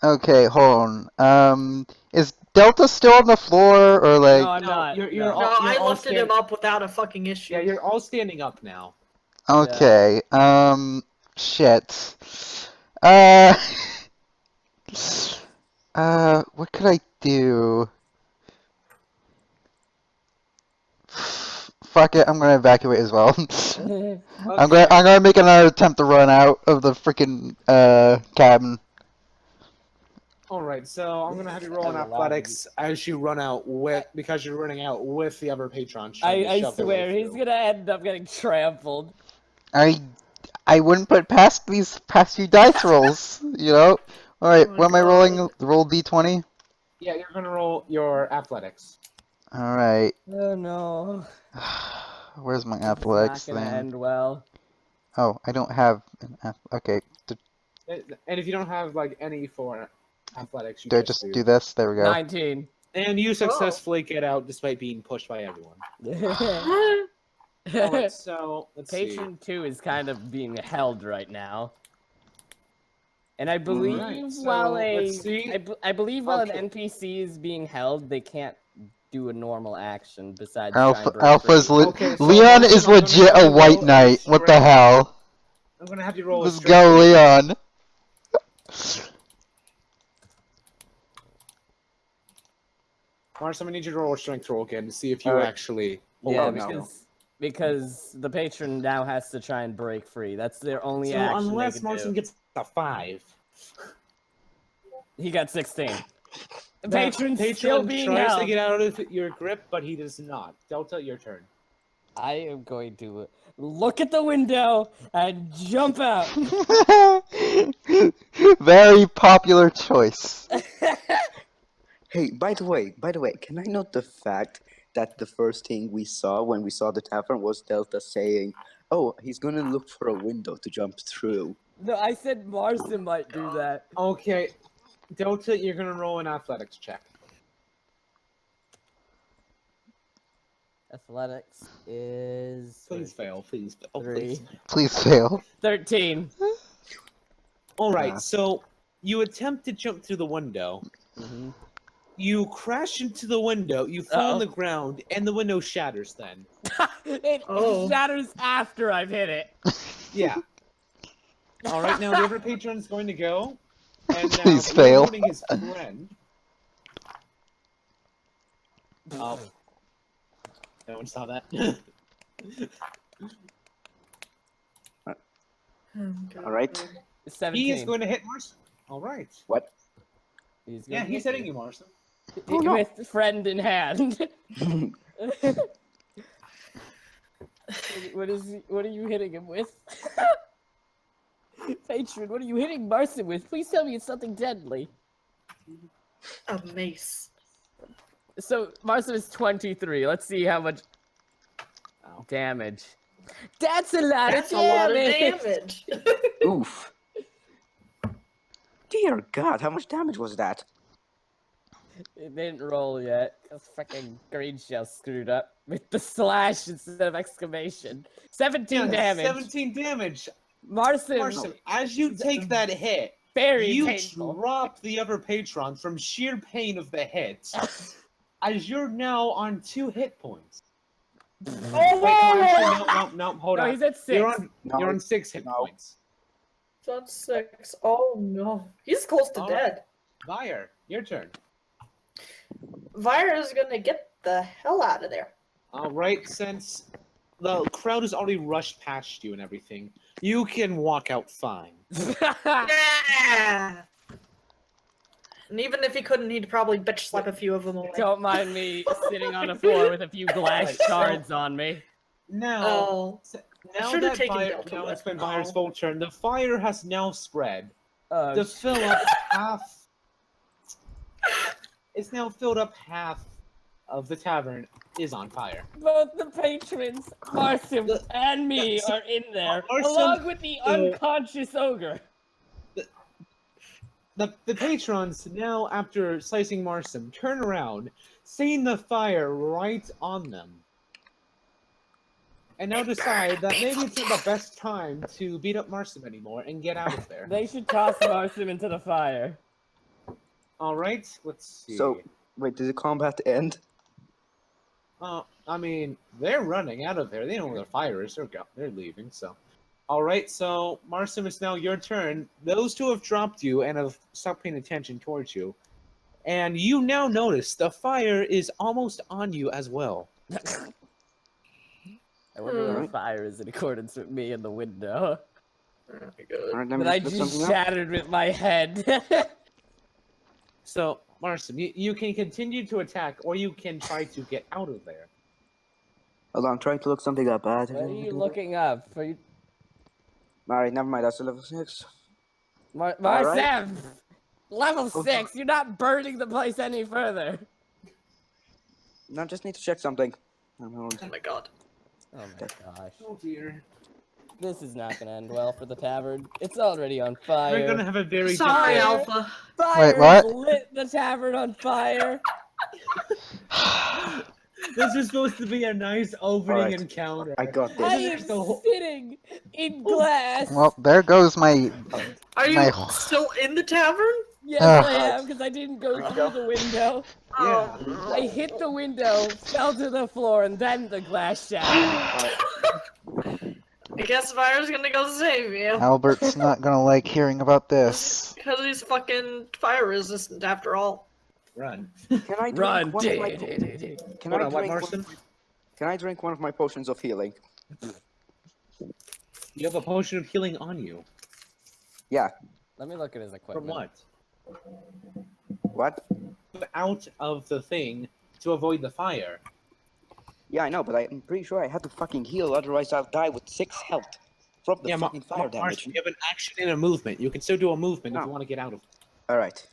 Okay, hold on. Is Delta still on the floor, or like? No, I'm No, not. you're no. all- No, I all lifted him stand- up without a fucking issue. Yeah, you're all standing up now. Okay, shit. Uh, what could I do? Fuck it, I'm gonna evacuate as well. I'm gonna make another attempt to run out of the freaking cabin. All right, so I'm gonna have you roll an athletics as you run out with because you're running out with the other patrons. trying to I shove their way swear he's through. gonna end up getting trampled. I wouldn't put past these past few dice rolls, you know. All right, Oh my what am I God. rolling? Roll d20. Yeah, you're gonna roll your athletics. All right. Oh no. Where's my It's athletics not gonna thing? end well. Oh, I don't have an okay. And if you don't have like any for athletics, you Do I just do this? There we go. 19. And you successfully get out despite being pushed by everyone. All right, so let's Patron 2 is kind of being held right now. And I believe Alright, so while let's see. I believe while Okay. an NPC is being held, they can't do a normal action besides Alpha, try and break Alpha's free. Okay, so Leon Marcin, is I'm gonna legit have a you white roll knight. What the strength. hell? I'm gonna have you roll. Let's a go, Leon. Marcin, I need you to roll a strength roll again to see if you Alright. actually. Yeah, Oh, no. because the patron now has to try and break free. That's their only So action. unless they can Marcin do. gets a 5. He got 16. The The patron's still patron being tries held. to get out of your grip, but he does not. Delta, your turn. I am going to look at the window and jump out. Very popular choice. Hey, by the way, can I note the fact that the first thing we saw when we saw the tavern was Delta saying, "Oh, he's gonna look for a window to jump through." No, I said Marston might do that. Okay, Delta, you're gonna roll an athletics check. Athletics is Please fail, please fail, 3. please. Please fail. 13. All right, Yeah. so you attempt to jump through the window. Mhm. You crash into the window. You fall on the ground, and the window shatters. Then, it Oh. shatters after I've hit it. yeah. All right, now the other patron's going to go, and now Please he's fail. holding his friend. Oh, no one saw that. All right. 17. He is going to hit Marson. All right. What? He's Yeah, gonna he's hit hitting you, Marson. Oh, no. With friend in hand. What are you hitting him with? Patron, what are you hitting Marson with? Please tell me it's something deadly. A mace. So Marson is 23. Let's see how much damage. That's a lot That's of a lot of damage. damage. Oof. Dear God, how much damage was that? It didn't roll yet. Cause freaking green shell screwed up with the slash instead of exclamation. 17 damage. 17 damage. Marson, Marson, as you take that hit, very you painful. drop the other patron from sheer pain of the hit, as you're now on 2 hit points. Oh, Wait, no, actually, no, hold No, on. he's at 6. You're on 6 hit No. points. That's 6. Oh no. He's close to All right. dead. Fire, your turn. Vire is gonna get the hell out of there. All right, since the crowd has already rushed past you and everything, you can walk out fine. Yeah! And even if he couldn't, he'd probably bitch slap a few of them away. Don't mind me sitting on the floor with a few glass shards on me. Now, Oh. now should've that taken fire, Delta now with it's been me. Fire's full turn. The fire has now spread Oh, to fill up half. It's now filled up half of the tavern is on fire. both the patrons, Marson and me, so- are in there, Marson- along with the so- unconscious ogre. The patrons now, after slicing Marson, turn around, seeing the fire right on them, and now decide that maybe it's not the best time to beat up Marson anymore and get out of there. They should toss Marson into the fire. All right, let's see. So, wait, did the combat end? I mean, they're running out of there. They know where the fire is. They're leaving. So, all right. So, Marson, it's now your turn. Those two have dropped you and have stopped paying attention towards you, and you now notice the fire is almost on you as well. I wonder where the fire is in accordance with me in the window. Alright, let me That I look just something up. shattered with my head. So, Marson, you can continue to attack, or you can try to get out of there. Hold on, I'm trying to look something up. What are you looking up? Are you... Alright, never mind, that's a level 6. Marson! Level Oh. 6! You're not burning the place any further! No, just need to check something. Oh my god. Oh my gosh. Oh dear. This is not gonna end well for the tavern. It's already on fire. We're gonna have a very Sorry, difficult- Alpha. Fire Wait, what? lit the tavern on fire. This is supposed to be a nice opening Alright. encounter. I got I this. am the whole- sitting in glass. Well, there goes my. Are you My- still in the tavern? Yes, Ugh. I am, because I didn't go through the window. Yeah. Oh. I hit the window, fell to the floor, and then the glass shattered. I guess Vire's gonna go save you. Albert's not gonna like hearing about this. Because he's fucking fire resistant after all. Run. Can I drink Run! one of my Can Hold I on, what, drink one Marson? of my- Can I drink one of my potions of healing? You have a potion of healing on you. Yeah. Let me look at his equipment. From what? What? Out of the thing to avoid the fire. Yeah, I know, but I'm pretty sure I had to fucking heal, otherwise I'll die with 6 health from the fucking fire damage. Marson, you have an action and a movement. You can still do a movement if No. you want to get out of it. Alright.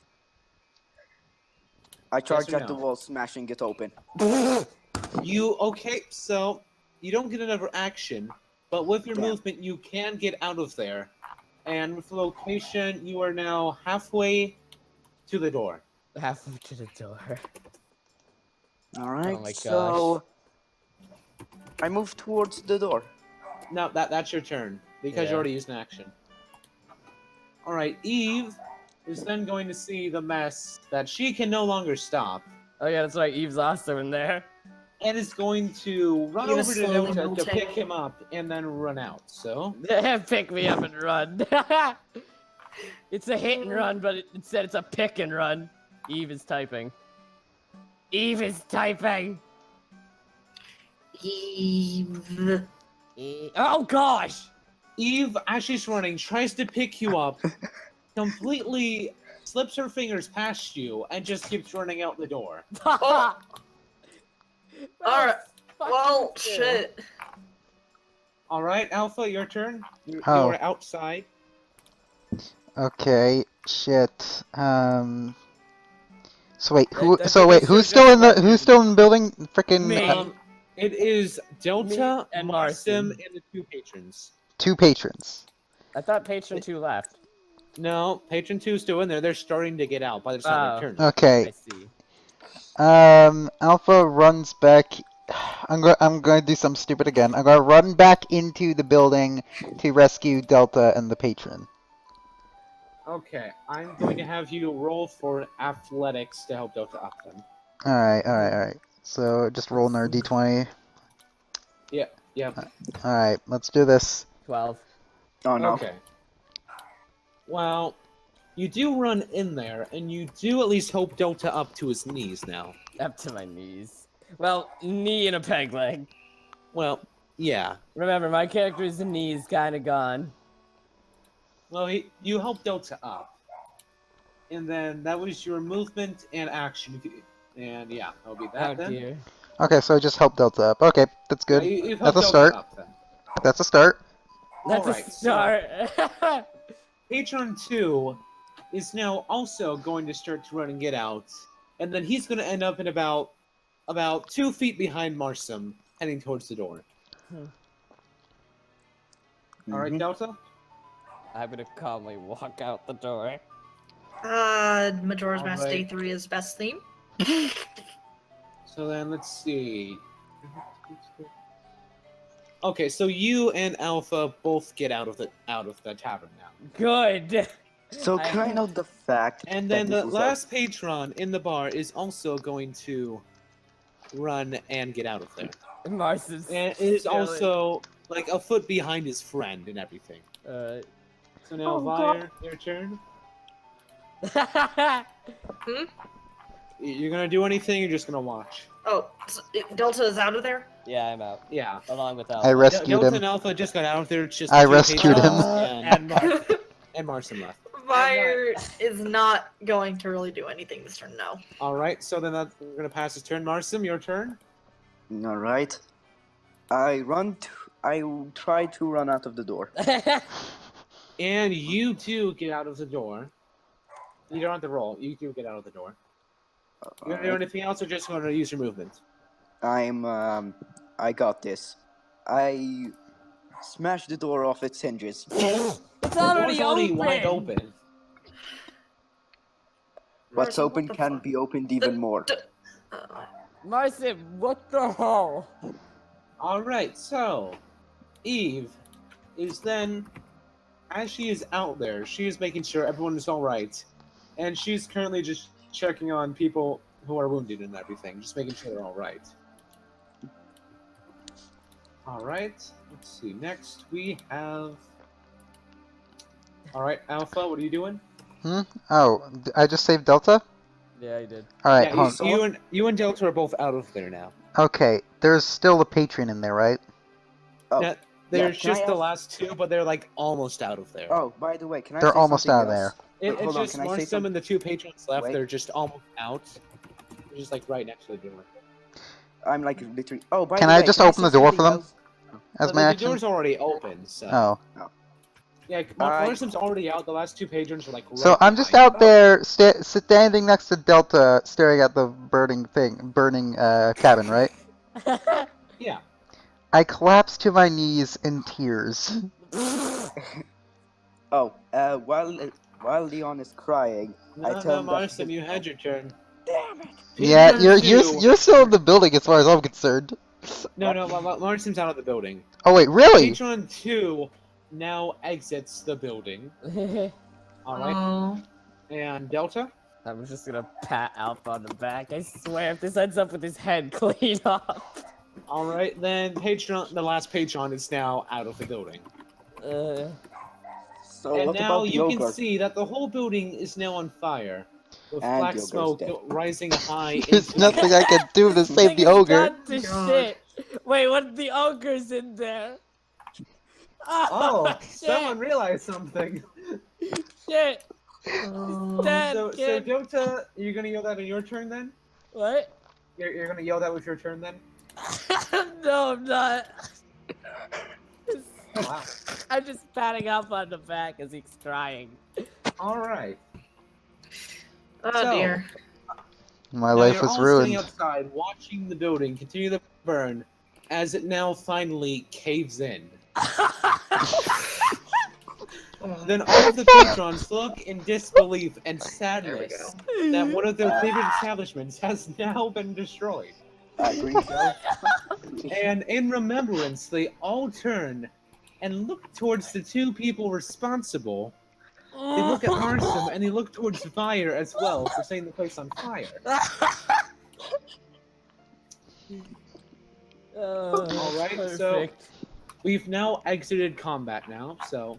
I charge or at the no? wall, smashing it open. Okay, so you don't get another action, but with your Damn. movement you can get out of there. And with the location, you are now halfway to the door. Halfway to the door. Alright, Oh my so... I move towards the door. No, that's your turn, because Yeah. you already used an action. Alright, Eve is then going to see the mess that she can no longer stop, Oh yeah, that's right, Eve's also in there. and is going to run Eve over is to slowly Delta to melting. pick him up and then run out. So, Pick me up and run. It's a hit and run, but instead it's a pick and run. Eve is typing. Eve is typing! Eve. Oh gosh! Eve, as she's running, tries to pick you up, completely slips her fingers past you, and just keeps running out the door. Oh. Alright. Fuck Well, you too. shit. All right, Alpha, your turn. Oh. You're outside. Okay, shit. So wait, I think we who's should just let who's still in the building? Frickin' Me. It is Delta, Me and Marsim, Marsim. and the two patrons. two patrons. I thought Patron 2 left. No, patron 2's still in there. They're starting to get out, but it's not their turn. I Okay. see. Alpha runs back. I'm going to do something stupid again. I'm going to run back into the building to rescue Delta and the patron. Okay, I'm going to have you roll for athletics to help Delta up then. Alright. So just roll another d20. Yeah. Alright, let's do this. 12. Oh no. Okay. Well, you do run in there, and you do at least help Delta up to his knees now. Up to my knees. Well, knee and a peg leg. Well, yeah. Remember, my character's knees kinda gone. Well, you helped Delta up. And then that was your movement and action. And yeah, that'll be that Oh then. dear. Okay, so I just helped Delta up. Okay, that's good. Yeah, you've That's helped a Delta start. up then. That's a start. That's Alright, a so- start. Patron 2 is now also going to start to run and get out. And then he's going to end up in about 2 feet behind Marsim, heading towards the door. Alright, Mhm. Delta? I'm gonna calmly walk out the door. Majora's Mask Day Alright. 3 is best theme. So then, let's see. Okay, so you and Alpha both get out of the tavern now. Good. So can I note the fact And that then this the was last patron in the bar is also going to run and get out of there. Mars's. And is also like a foot behind his friend and everything. So now, Oh, Vire, your turn. You're gonna do anything? You're just gonna watch. Oh, so Delta is out of there? Yeah, I'm out. Yeah. Along with I Alpha. rescued Delta him. and Alpha just got out of there. It's just I two rescued patrons him. and Marson left. Fire is not going to really do anything this turn, no. All right. So then we're gonna pass his turn. Marson, your turn. all right. I try to run out of the door. And you too get out of the door. You don't have to roll. You do get out of the door. You gonna do anything else, or just gonna use your movement? I got this. I smash the door off its hinges. It's The already, door's already open. wide open. What's Marcin, open what the can fuck? be opened even more. Marcin, what the hell? All right. So, Eve is then, as she is out there, she is making sure everyone is all right, and she's currently just checking on people who are wounded and everything, just making sure they're all right. All right. Let's see. Next we have. All right, Alpha. What are you doing? Oh, I just saved Delta? Yeah, I did. Alright, Yeah, hold on. you and Delta are both out of there now. Okay, there's still a patron in there, right? Oh, Now, there's can I just the ask- last two, but they're like almost out of there. Oh, by the way, can I They're say almost something out of else? It's hold on, just can I say Marcum and the two patrons left. Wait. They're just almost out. They're just like right next to the door. I'm like literally. Oh, by Can the I way, just can I open say the door something for them? else? As But my the action? door's already open, so. Oh. Yeah, I- Marcum's already out. The last two patrons are like. So right I'm just behind. out there standing next to Delta, staring at the burning cabin, right? Yeah. I collapse to my knees in tears. Oh, while Leon is crying, I No, tell no, him that Marcum, you had your turn. Damn it. Yeah, Patron you're two- you're still in the building as far as I'm concerned. No, Marcum's out of the building. Oh wait, really? Patron 2 now exits the building. Alright. Oh. And Delta? I'm just gonna pat Alpha on the back. I swear, if this ends up with his head clean off. Alright, then the last patron is now out of the building. So And what now about the you ogre? can see that the whole building is now on fire. With And black the ogre's smoke dead. rising high There's into nothing I can do to save Thing the has ogre. gone to God. shit. Wait, what? The ogre's in there. Oh, shit. someone realized something. Shit. Dead, So kid. Dota, you're gonna yell that in your turn then? What? You're gonna yell that with your turn then? No, I'm not. Wow. I'm just patting up on the back as he's crying. All right. Oh So, dear. My Now life you're was all sitting ruined. outside watching the building continue to burn as it now finally caves in. Then all of the patrons look in disbelief and sadness that one of their favorite establishments has now been destroyed. Agree, Joe? And in remembrance, they all turn and look towards the two people responsible. They look at Marsom and they look towards Fire as well for setting the place on fire. Alright, so perfect. we've now exited combat now, so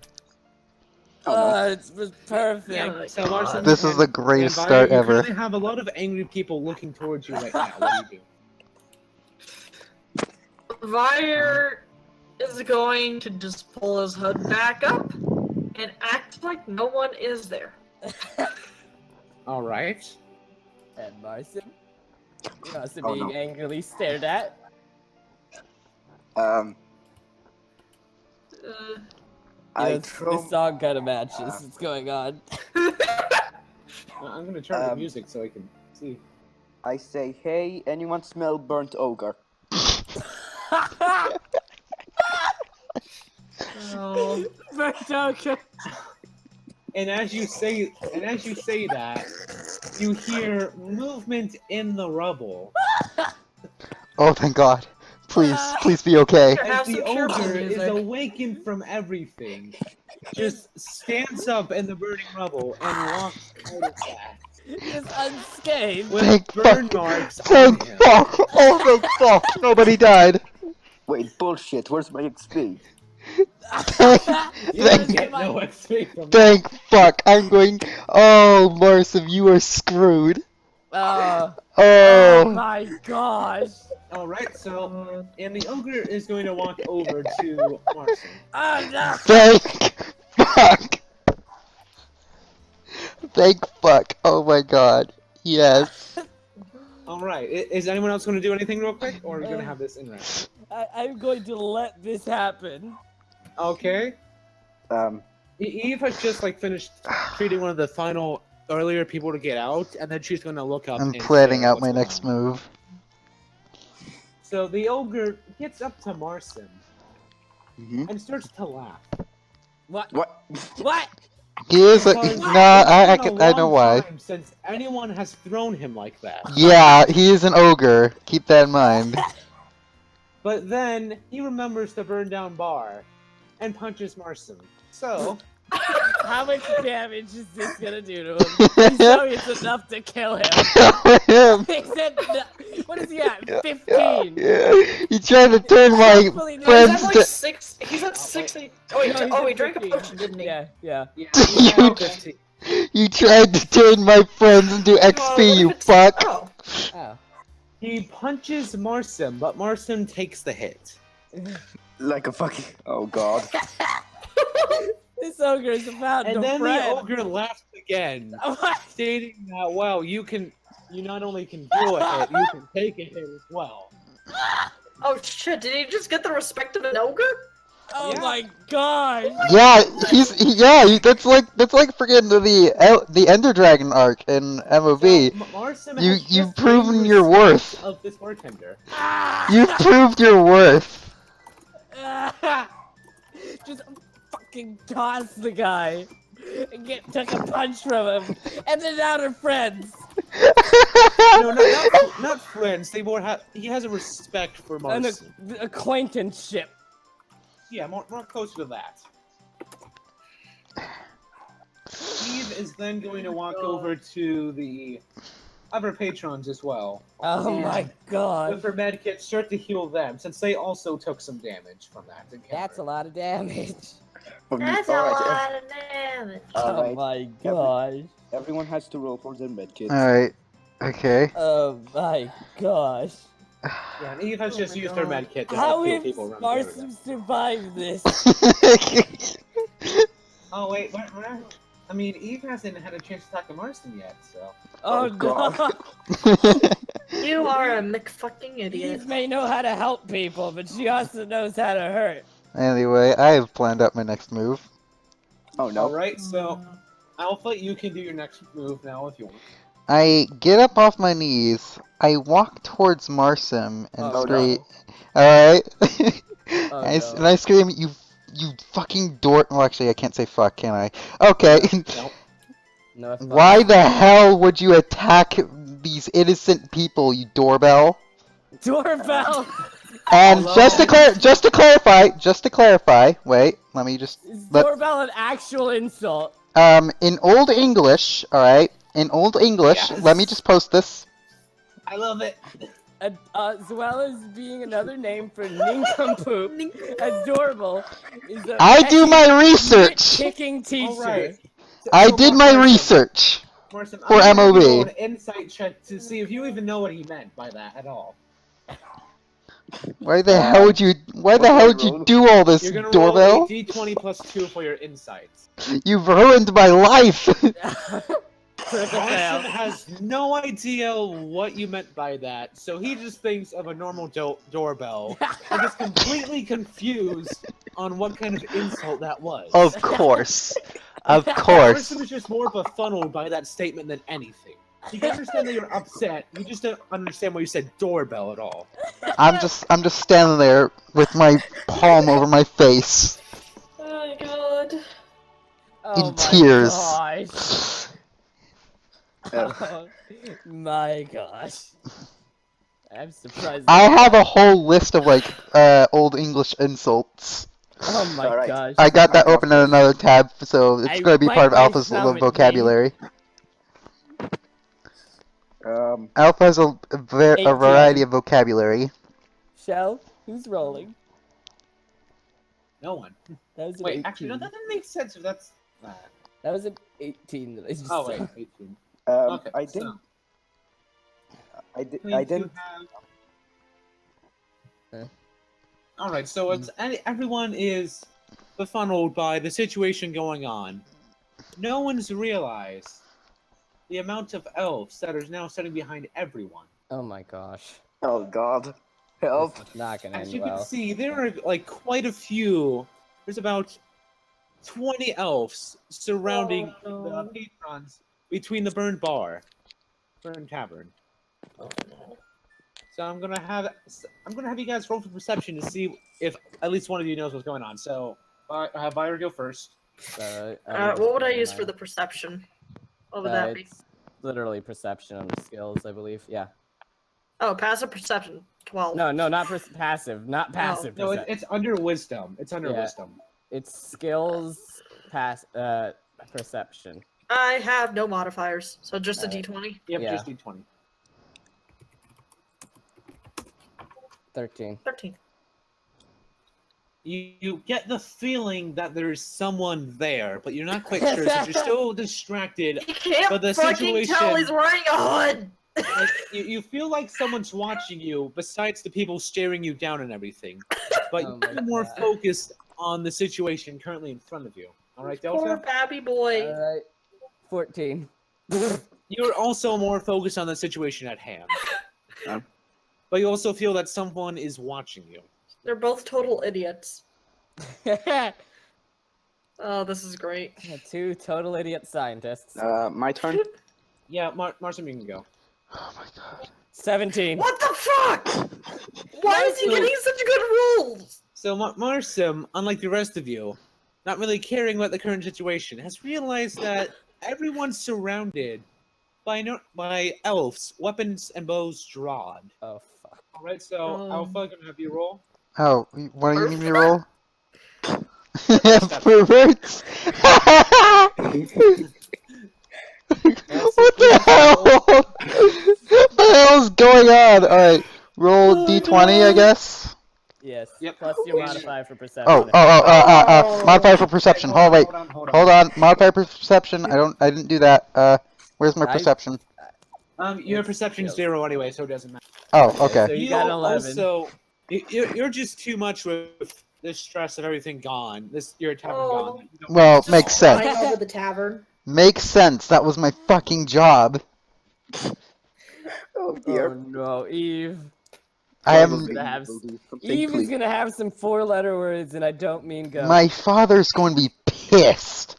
Oh, no. It was perfect. Yeah. so Marson This is the and greatest Fire, start you ever. currently have a lot of angry people looking towards you right now. What do you do? Vire is going to just pull his hood back up and act like no one is there. Alright. And Marson? Marson Oh, being no. angrily stared at. Uh, I This throw. song kind of matches what's going on. I'm gonna turn the Um, music so I can see. I say, hey, anyone smell burnt ogre? oh. Vertoka. And as you say that, you hear movement in the rubble. Oh, thank God. Please be okay. As the Have some cheerful ogre is music. awakened from everything, just stands up in the burning rubble and walks out of that. Just unscathed. With Thank burn fuck. marks on Thank him. fuck. Oh, thank fuck. Nobody died. Wait, bullshit, where's my XP? You don't Thank, get no XP from that. thank fuck. I'm going. Oh, Marsom, you are screwed. Oh Oh. my gosh. Alright, so, and the ogre is going to walk over to Marson. Oh no. Thank fuck. Thank fuck. Oh my God. Yes. Alright, is anyone else going to do anything real quick, or are we going to have this in round? I'm going to let this happen. Okay. Eve has just like finished treating one of the final earlier people to get out, and then she's going to look up I'm and planning say out what's my going next on. move. So the ogre gets up to Marson Mm-hmm. and starts to laugh. What? What? What? He is a. Because Nah, it's been a I know long why. time since anyone has thrown him like that. Yeah, he is an ogre. Keep that in mind. But then he remembers the burned down bar and punches Marson. So How much damage is this gonna do to him? Please tell me it's enough to kill him. Him. He said, what is he at? 15. Yeah. He tried to turn my Hopefully not. He's friends at like to. 6. He's at 60. Oh, wait, No, he's he at drank a 15. potion, didn't he? Yeah, yeah. yeah, You- yeah, 15. You tried to turn my friends into Well, XP, what you if it's- fuck. Oh. Oh. He punches Marson, but Marson takes the hit. Like a fucking. Oh god. This ogre is about And to then friend. the ogre laughs again, What? stating that, well, you not only can do a hit, you can take a hit as well. Oh shit, did he just get the respect of an ogre? Oh Yeah. my gosh. Yeah, that's like freaking the Ender Dragon arc in MOV. So, Marson You- has you've just proven gained your respect worth. of this bartender. You've proved your worth. Just fucking toss the guy. And took a punch from him. And then now they're friends. No, not friends. They more have. He has a respect for An Marson. acquaintanceship. Yeah, more closer to that. Steve is then going to walk over to the other patrons as well. Oh my god. With her medkit, start to heal them, since they also took some damage from that encounter. That's a lot of damage. That's a lot of damage. Oh Alright. my gosh. Everyone has to roll for their medkits. Alright. Okay. Oh my gosh. Yeah, and Eve has just Oh my used her God. med kit to How help heal if people around the Marson area. survived this? Oh wait, I mean, Eve hasn't had a chance to talk to Marston yet, so. Oh, Oh, God. no! You are a McFucking Eve idiot. may know how to help people, but she also knows how to hurt. Anyway, I have planned out my next move. Oh, no. Alright, so Alpha, you can do your next move now if you want. I get up off my knees, I walk towards Marsim and Oh, scream. no. Alright? Oh, And no. I scream, you fucking dork. Well, actually, I can't say fuck, can I? Okay. No. No, fuck. Why the hell would you attack these innocent people, you doorbell? Doorbell! And Hello? just to clarify, wait, let me just Is let doorbell an actual insult? in Old English, all right? In Old English, Yes. let me just post this. I love it. As well as being another name for nincompoop, adorable is a I do petty, my research. kicking teacher. Alright. I did my research. Marson, for I'm gonna MOB. roll an insight check to see if you even know what he meant by that at all. Why the hell would you do all this, You're gonna doorbell? roll a d20 plus 2 for your insights. You've ruined my life. Critical Marson fail. has no idea what you meant by that, so he just thinks of a normal doorbell and is completely confused on what kind of insult that was. Of course. Of course. Marson is just more befuddled by that statement than anything. You can understand that you're upset, you just don't understand why you said doorbell at all. I'm just standing there with my palm over my face Oh my god. Oh in my tears. gosh. Oh my gosh. I'm surprised. I have a whole list of like Old English insults. Oh my Alright. gosh. I got that open in another tab, so it's I gonna be part of bite Alpha's myself in vocabulary. Um, Alpha has a 18. variety of vocabulary. Shell, who's rolling? No one. That was an Wait, 18. actually, no, that doesn't make sense if that's... That was an 18 that I just Oh, wait, saw. 18. um, Okay, I so, didn't. I you didn't. have- Alright, so it's everyone is befuddled by the situation going on. No one's realized the amount of elves that are now sitting behind everyone. Oh my gosh. Oh God, help! This is not gonna As end you can well. see, there are like quite a few. There's about 20 elves surrounding Oh, the no. patrons between the burned tavern. So I'm gonna have you guys roll for perception to see if at least one of you knows what's going on. So have Byron go first. What would I use for the perception? What would that be? It's literally perception on the skills, I believe. Yeah. Oh, passive perception. 12. No, not passive. Not passive. No, perception. it's under wisdom. It's under Yeah. wisdom. It's skills perception. I have no modifiers, so just a Alright. d20. Yep, Yeah. just d20. 13. 13. You get the feeling that there's someone there, but you're not quite sure, so you're so distracted. He can't But the fucking tell situation- he's wearing a hood! Like, you feel like someone's watching you, besides the people staring you down and everything. But Oh my you're more God. focused on the situation currently in front of you. Alright, Poor Delta? babby boy. Alright. 14. You're also more focused on the situation at hand. Yeah. But you also feel that someone is watching you. They're both total idiots. Yeah, Oh, this is great. 2 total idiot scientists. My turn. Yeah, Marson, you can go. Oh my god. 17. What the fuck? Why is he So- getting such good rolls? So Marsim, unlike the rest of you, not really caring about the current situation, has realized that everyone's surrounded by elves, weapons and bows drawn. Oh, fuck. Alright, so Alpha, gonna have you roll. Oh, what do you need me to roll? Perception. Perverts. What the hell? What the hell's going on? Alright, roll d20, I guess. Yes. Yep. Plus your modifier for perception. Modifier for perception. Hold wait. Hold on. Modifier for perception. I didn't do that. Where's my I- perception? Your perception's 0 anyway, so it doesn't matter. Oh, So okay. you got 11. Also, you're just too much with the stress of everything gone. Your tavern gone. You don't- Well, Just makes flying sense. over the tavern. Makes sense. That was my fucking job. Oh Oh dear. no, Eve. I Probably gonna have will do something, Eve is please. gonna have some 4-letter words, and I don't mean go. My father's going to be pissed.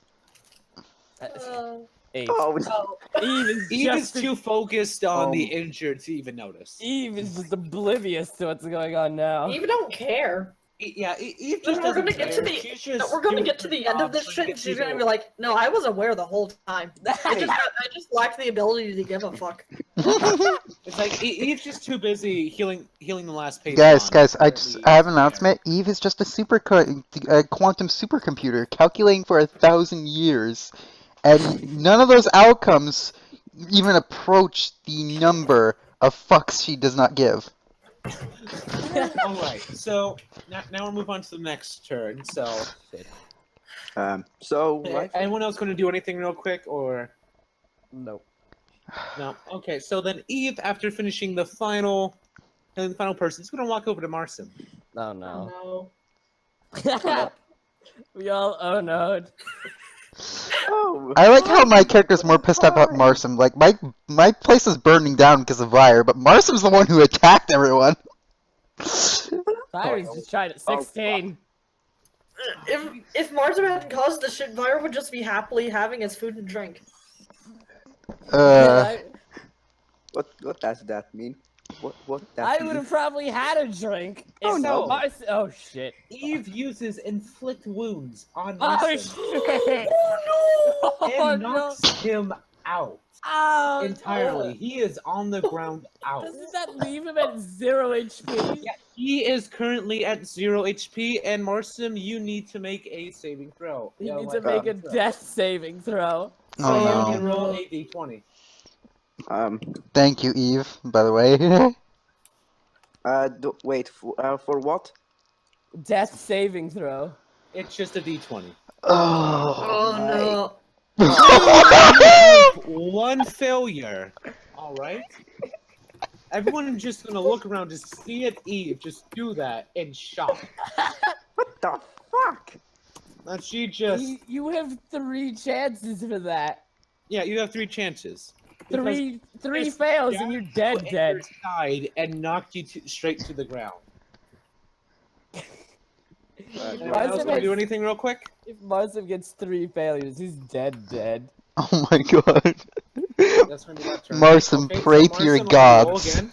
Uh, 8. Oh no. Eve is Eve is just too focused on the injured to even notice. Eve is just oblivious to what's going on now. Eve don't care. Yeah, Eve Then just we're doesn't gonna get to care. the. She's No, just we're gonna doing get to her the end of job this trying to shit, get and she's gonna be people- like, "No, I was aware the whole time. I just lacked the ability to give a fuck." It's like Eve's just too busy healing the last page. Guys, on, guys, I apparently have an isn't there. announcement. Eve is just a quantum supercomputer calculating for 1,000 years, and none of those outcomes even approach the number of fucks she does not give. All right, so now we'll move on to the next turn. So, So right. anyone else going to do anything real quick, or Nope. no? Okay, so then Eve, after finishing the final person, is going to walk over to Marsim. Oh no. No. We all oh no. Oh. I like how my character's more pissed off about Marsim. Like, my place is burning down because of fire, but Marsim's the one who attacked everyone. Fire's just tried at 16. If Martin hadn't caused the shit, Vire would just be happily having his food and drink. What does that mean? What that I mean? would have probably had a drink. Oh, if no. Oh shit. Eve uses inflict wounds on Oh Marsim shit. and Oh no. knocks him out Oh, entirely. He is on the ground out. Doesn't that leave him at 0 HP? Yeah, he is currently at 0 HP, and Marsim, you need to make a saving throw. He Yeah, needs to like, make a death saving throw. So Oh, you no. can roll a d20. Thank you, Eve, by the way. Wait, for what? Death saving throw. It's just a d20. Oh no. One failure. All right. Everyone's just gonna look around to see it. Eve just do that in shock. What the fuck? And she just You have 3 chances for that. yeah. You have 3 chances. Three Just fails and you're dead. Your side and knocked you straight to the ground. Anyone else want to do anything real quick? If Marsim gets 3 failures, he's dead. Oh my god. That's gonna be that turn. Marsim, Okay, pray so to your Marsim, roll gods. again.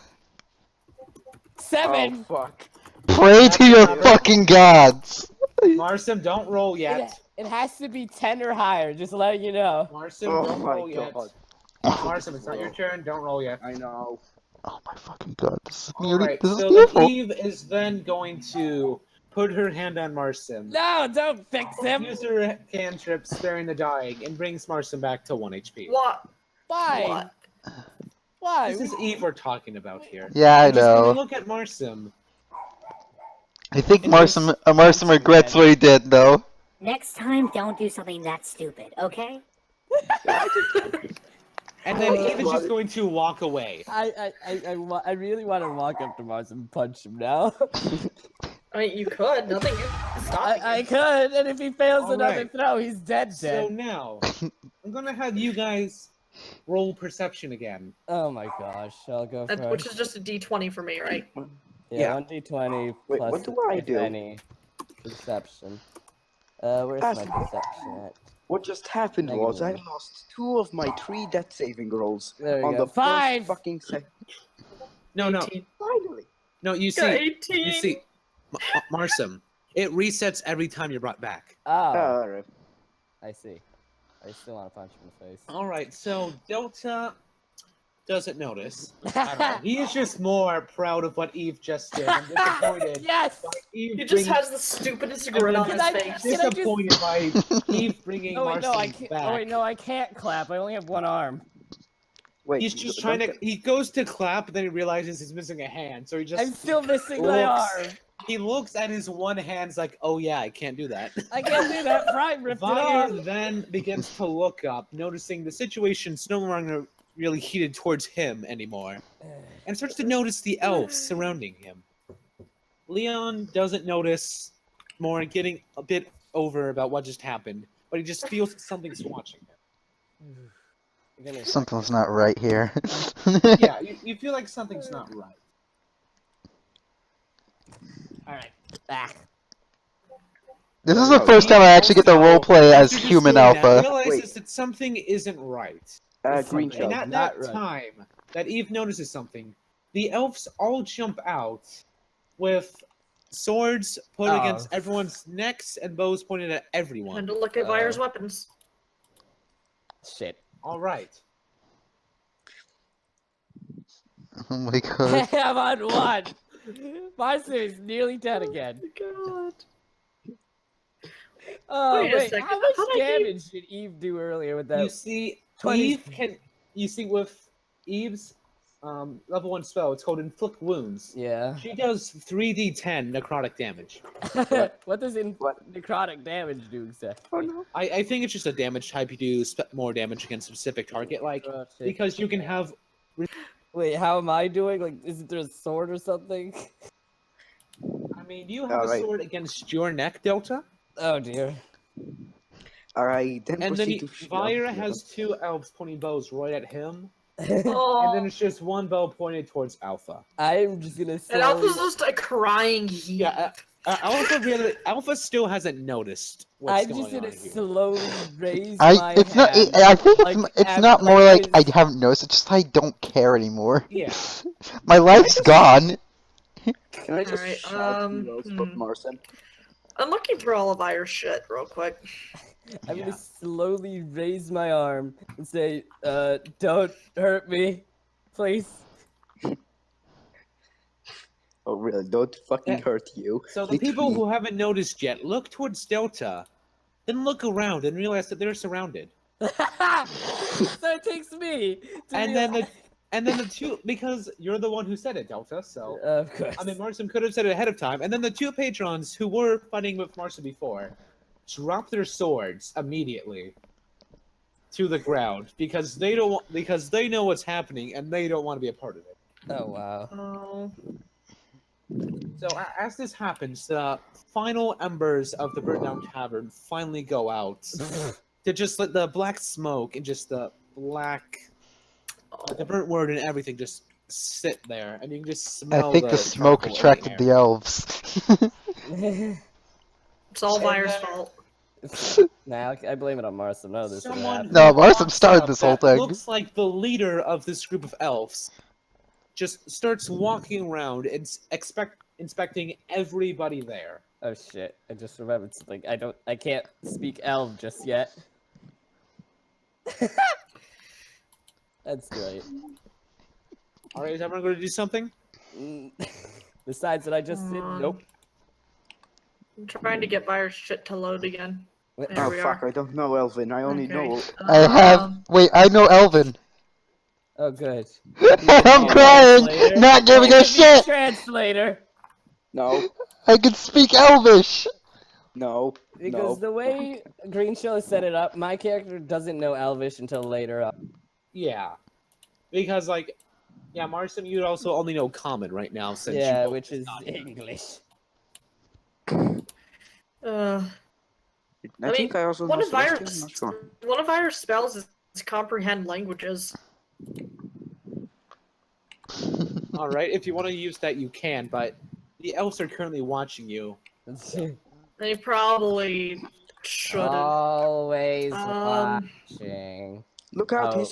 7. Oh fuck. Pray to your fucking gods. Marsim, don't roll yet. It has to be 10 or higher, just letting you know. Marsim, Oh don't my roll yet. god. Marsim, it's not your turn. Don't roll yet. I know. Oh my fucking god. This is Alright, this is so then beautiful. Eve is then going to put her hand on Marsim. No, don't fix him. Use her cantrip, sparing the dying, and brings Marsim back to 1 HP. What? Why? What? Why? This is Eve we're talking about here. Yeah, I I'm just gonna know. look at Marsim. I think And Marsim this- regrets what he did, though. Next time, don't do something that stupid, okay? And then Eve is just going to walk away. I really want to walk up to Mars and punch him now. I mean, you could. Nothing can stop I you. could, and if he fails another Alright. throw, he's dead. So now, I'm gonna have you guys roll perception again. Oh my gosh, I'll go Which first. is just a D20 for me, right? Yeah, yeah. 1d20 Wait, plus what do I if do? any perception. Where's my That's- perception at? What just happened was I Negative. lost 2 of my 3 death saving rolls There on you go. the 5! first fucking second. No, 18. Finally. no. You Got see, 18. you see, Marsim. It resets every time you're brought back. Oh, Alright. I see. I still want to punch him in the face. All right, so Delta doesn't notice. at all. He is just more proud of what Eve just did. I'm disappointed. Yes! Eve He just bringing- has the stupidest grin on his Can I- face. can I just- disappointed by Eve bringing Oh wait, no, I Marsim can't. back. Oh wait, no, I can't clap. I only have 1 arm. Wait. He's just don't trying to. get- He goes to clap, but then he realizes he's missing a hand, so he just. I'm still missing my looks- arm. He looks at his one hand's like, oh yeah, I can't do that. I can't do that. Pride ripped it Vire off. then begins to look up, noticing the situation's no longer really heated towards him anymore, and starts to notice the elves surrounding him. Leon doesn't notice more, getting a bit over about what just happened, but he just feels something's watching him. Something's not right here. Yeah, you feel like something's not right. Alright, back. This is the first time I actually get to roleplay as After just human doing that, alpha. realizes that something isn't right. Green And shell. at Not that right. time that Eve notices something, the elves all jump out with swords put Oh. against everyone's necks and bows pointed at Time everyone. to look at Vire's weapons. Shit. All right. Oh my god. I'm on 1. Marcy is nearly 10 again. God. Oh, Wait a wait, second, how I much thought I gave- damage did Eve do earlier with that? You see, 20 Eve can. You see, with Eve's level 1 spell, it's called Inflict Wounds. Yeah. She does 3d10 necrotic damage. What does necrotic damage do exactly? Oh no. I think it's just a damage type. You do more damage against a specific target, like Necrotic. because you can have. Wait, how am I doing? Like, isn't there a sword or something? I mean, do you have a Alright. sword against your neck, Delta? Oh dear. Alright, then And then proceed to shove Vira the has 2 elves pointing bows right at him, Oh, and then it's just 1 bow pointed towards Alpha. I'm just gonna and slowly... Alpha's just a crying heap. Yeah, Alpha still hasn't noticed what's I'm just going gonna on here. slowly raise my It's not. hand. I think like, it's not more like like I this. haven't noticed. It's just I don't care anymore. Yeah. My life's gone. Can I just Alright, shout to you both, Marcin? I'm looking through all of Vire's shit real quick. I'm Yeah. gonna slowly raise my arm and say, don't hurt me, please. Oh really? Don't fucking Yeah. hurt you. So the people Literally. who haven't noticed yet look towards Delta, then look around and realize that they're surrounded. So it takes me to And be then like... the 2, because you're the one who said it, Delta. So Of course. I mean, Marson could have said it ahead of time. And then the 2 patrons who were fighting with Marson before drop their swords immediately to the ground because they know what's happening and they don't want to be a part of it. Oh wow. Oh. So as this happens, the final embers of the burnt down tavern finally go out to just let the black smoke and just the black, the burnt wood and everything just sit there, and you can just smell. I think the smoke charcoal in attracted the air. elves. It's all And Vire's then- fault. Nah, I blame it on Marson. No, this is Someone No, who Marson walks started up this whole that thing. Looks like the leader of this group of elves. Just starts walking around and inspecting everybody there. Oh shit! I just remembered something. I can't speak Elf just yet. That's great. All right, is everyone going to do something? Besides that, I just did. Nope. I'm trying to get Vire's shit to load again. There Oh we fuck, are. I don't know Elvin. I only Okay. know. I have. Wait, I know Elvin. Oh good. I'm crying, Translator. not giving You a can be shit. Translator. No, I can speak Elvish. no, Because no. the way Green Show has set it up, my character doesn't know Elvish until later on. Yeah, because Marson, you'd also only know Common right now since you Yeah, both which is not here. English. Uh, I think I also one know of Celestial. I'm Vire's not sure. one of Vire's spells is comprehend languages. All right, if you want to use that, you can, but the elves are currently watching you. They probably shouldn't. Always Um, watching. Look out, Oh. he's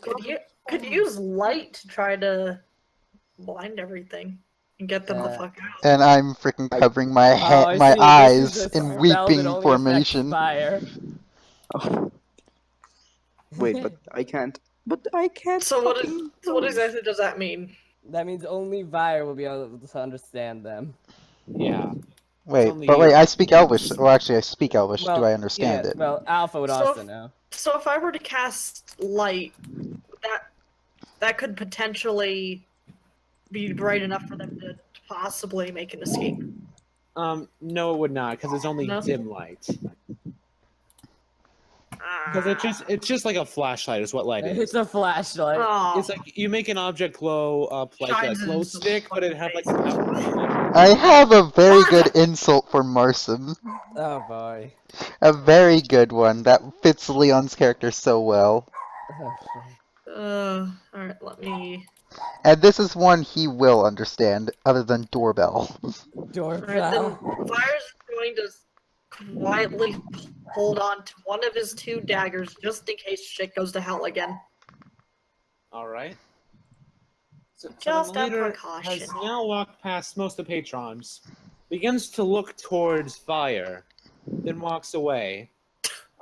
Could use light to try to blind everything and get them the fuck out. And I'm freaking covering my Oh, head, I my see. eyes This is a in spell that weeping only affects formation. Fire. Oh. Wait, but I can't. But I can't. So what fucking what move. exactly does that mean? That means only Fire will be able to understand them. Yeah. Wait, only but you. wait, I speak Elvish. Well, actually, I speak Elvish. Well, Do I understand yeah, it? Well, Alpha would So also if- know. So if I were to cast light, that could potentially be bright enough for them to possibly make an escape. No, it would not, because it's only No? dim light. Because it's just like a flashlight is what light is. It's a flashlight. Oh, It's like you make an object glow up like a Shines in glow some stick, but it had like a fucking power. I have a very good insult for Marsim. Oh boy. A very good one that fits Leon's character so well. alright, let me. And this is one he will understand, other than doorbell. Alright, then Doorbell. Fire's going to quietly hold on to one of his two daggers just in case shit goes to hell again. All right. So Just the a leader precaution. has now walked past most of the patrons, begins to look towards Fire, then walks away.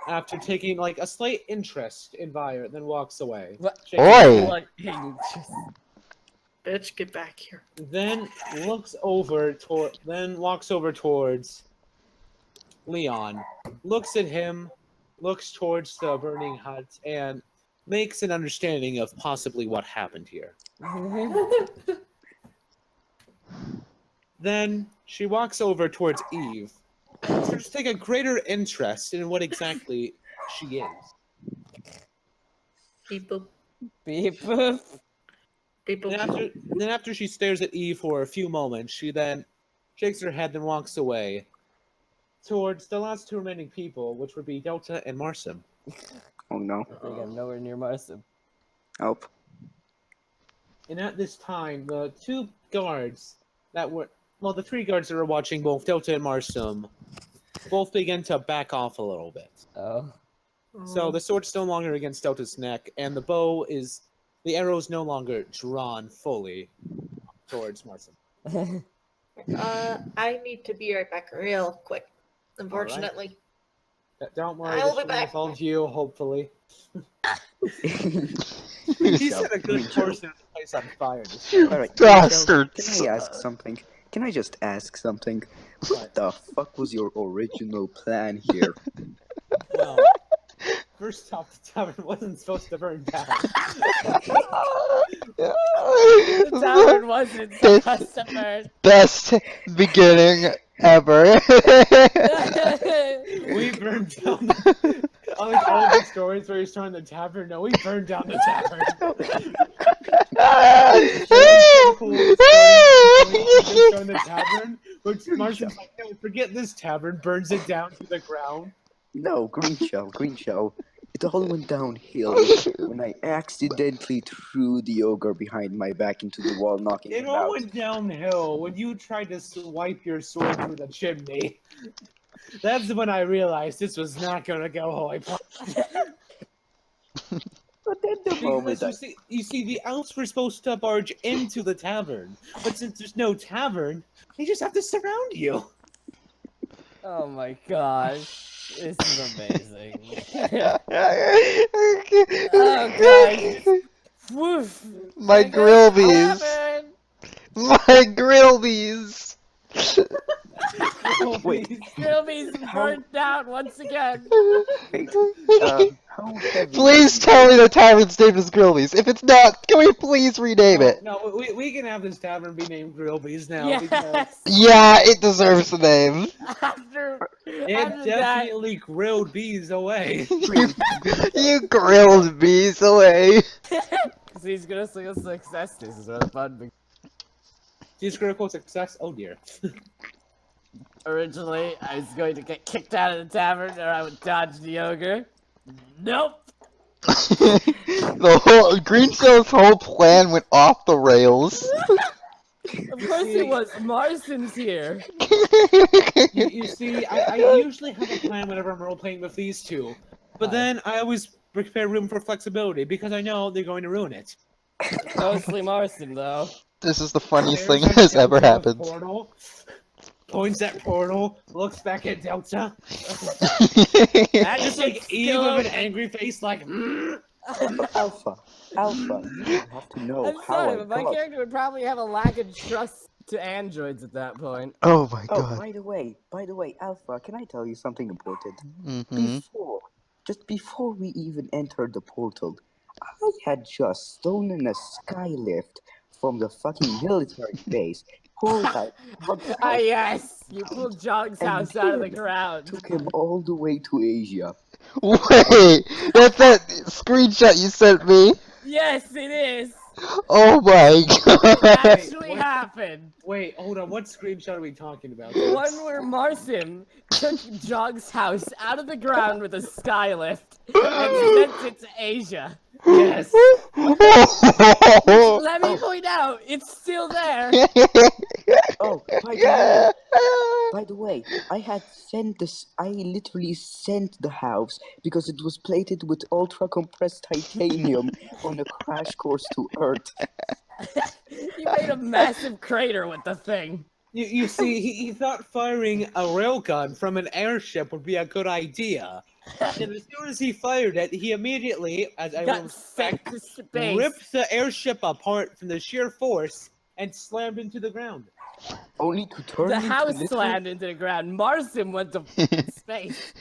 After taking like a slight interest in Fire, then walks away. What? Shakes Oi! his head. Like, Bitch, get back here. Then walks over towards Leon, looks at him, looks towards the burning hut, and makes an understanding of possibly what happened here. Then she walks over towards Eve, and starts to take a greater interest in what exactly she is. People, Beep boop. people. Then after she stares at Eve for a few moments, she then shakes her head and walks away towards the last two remaining people, which would be Delta and Marsim. Oh no. I think I'm nowhere near Marsim. Oh. And at this time, the two guards that were, well, the three guards that were watching both Delta and Marsim both begin to back off a little bit. Oh. So the sword's no longer against Delta's neck, and the arrow's no longer drawn fully towards Marsim. I need to be right back real quick. Unfortunately. Don't worry, I'll this be will back. involve you, hopefully. Green He shell, set a green good shell. person to place on fire. Alright, Bastards! can I ask something? Can I just ask something? What the fuck was your original plan here? Well, first off, the tavern wasn't supposed to burn down. The tavern wasn't supposed to burn. Best beginning ever. We burned down the, unlike all of the stories where he's starting the tavern, no, we burned down the tavern. Starting the tavern, which Martian's like, no, forget this tavern, burns it down to the ground. No, green shell. It all went downhill when I accidentally threw the ogre behind my back into the wall, knocking It him all out. went downhill when you tried to swipe your sword through the chimney. That's when I realized this was not gonna go how I planned. But then the moment Because you see, the elves were supposed to barge into the tavern, but since there's no tavern, they just have to surround you. Oh my gosh. This is amazing. Oh gosh. Woof. My Like, grillbies! tavern. My grillbies! Wait. Gilby's burnt down once again. Wait, how heavy Please tell me the tavern's name is Grillby's. If it's not, can we please rename it? No, we can have this tavern be named Grillby's now because Yes. Yeah, it deserves the name. After it that, definitely grilled bees away. You grilled bees away. he's gonna sing a success. This is really fun. She's critical success. Oh dear. Originally, I was going to get kicked out of the tavern, or I would dodge the ogre. Nope. The whole Green Shell's whole plan went off the rails. Of course it was. Marsim's here. You see, I usually have a plan whenever I'm role playing with these two, but then I always prepare room for flexibility because I know they're going to ruin it. Mostly Marsim, though. This is the funniest thing There's that's that ever Delta happened. Portal, points at Portal, looks back at Delta, That just shit's like Eve still with an angry face, like. Alpha, you have to know I'm how sorry, I but my got. character would probably have a lack of trust to androids at that point. Oh my Oh, god. by the way, Alpha, can I tell you something important? Mm-hmm. Just before we even entered the portal, I had just stolen a skylift from the fucking military base whole time. Jog's Ah, house yes! You pulled Jog's And house out of the then ground. took him all the way to Asia. Wait, that's that screenshot you sent me. Yes, it is! Oh my It god. actually what? happened! Wait, hold on. What screenshot are we talking about? The one where Marsim took Jog's house out of the ground with a skylift and sent it to Asia. Yes. Let me point out, it's still there. Oh, by the way, I had sent this. I literally sent the house because it was plated with ultra compressed titanium on a crash course to Earth. You made a massive crater with the thing. You see, he thought firing a railgun from an airship would be a good idea. And as soon as he fired it, he immediately, as I Got will sent expect, to space. ripped the airship apart from the sheer force and slammed into the ground. Only to turn The into house literal- slammed into the ground. Marsim went to space.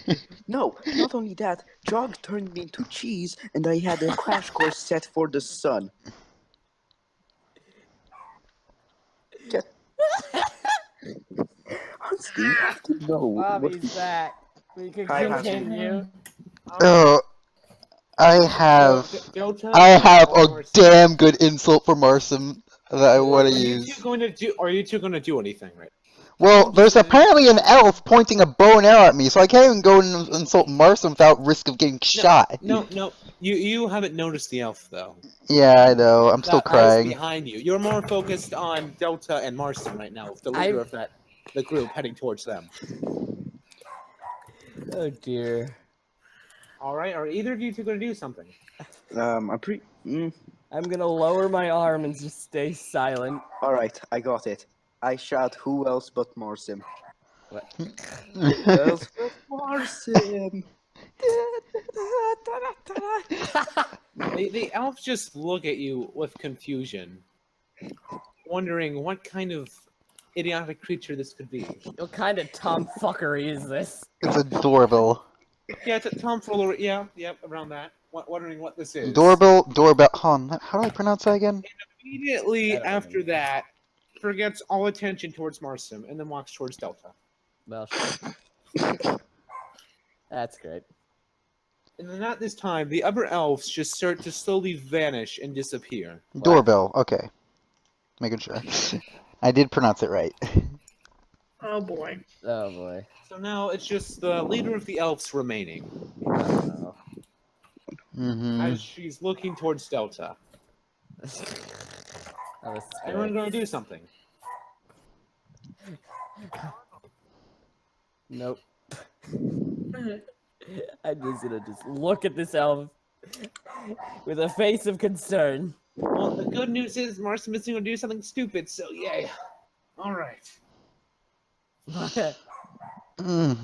No, not only that, Jog turned me into cheese, and I had a crash course set for the sun. Just... Honestly, you have to know what Bobby's back. We can Hi, Hashi. continue. Oh, I have Delta a or- damn good insult for Marsim that I want to Are you use. two going to do? Are you two going to do anything, right? Well, there's apparently an elf pointing a bow and arrow at me, so I can't even go and insult Marsim without risk of getting shot. No. You haven't noticed the elf though. Yeah, I know. I'm still That was crying. behind you. You're more focused on Delta and Marston right now, with the leader of the group heading towards them. Oh dear. All right. Are either of you two going to do something? I'm pretty. I'm gonna lower my arm and just stay silent. All right, I got it. I shout, "Who else but Marsim?" What? Who else but Marsim? The elves just look at you with confusion, wondering what kind of idiotic creature this could be. What kind of tomfuckery is this? It's a doorbell. Yeah, it's a tomfoolery. Yeah, around that. Wondering what this is. Doorbell. Hold on. How do I pronounce that again? Immediately I don't after know. that, forgets all attention towards Marsim and then walks towards Delta. Well, that's great. And then at this time, the other elves just start to slowly vanish and disappear. Doorbell. Okay. Making sure. I did pronounce it right. Oh boy. Oh boy. So now it's just the leader of the elves remaining, Oh. Mm-hmm. as she's looking towards Delta. That was Everyone scary. going to do something. Nope. I'm just gonna look at this elf with a face of concern. Well, the good news is Marsim is going to do something stupid, so yay. All right. Mm.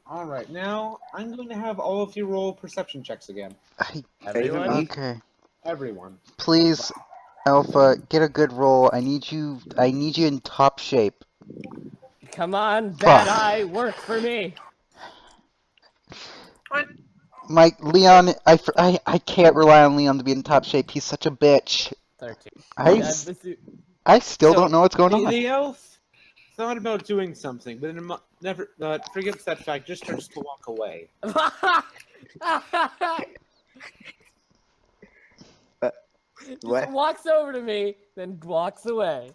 All right, now I'm going to have all of you roll perception checks again. Everyone? Okay. Everyone. Please, Alpha, get a good roll. I need you in top shape. Come on, bad Fuck. eye, work for me. What? Leon, I can't rely on Leon to be in top shape. He's such a bitch. 13. I still So, don't know what's going on. The elf thought about doing something, but then never forgets that fact. Just starts to walk away. Just What? walks over to me, then walks away.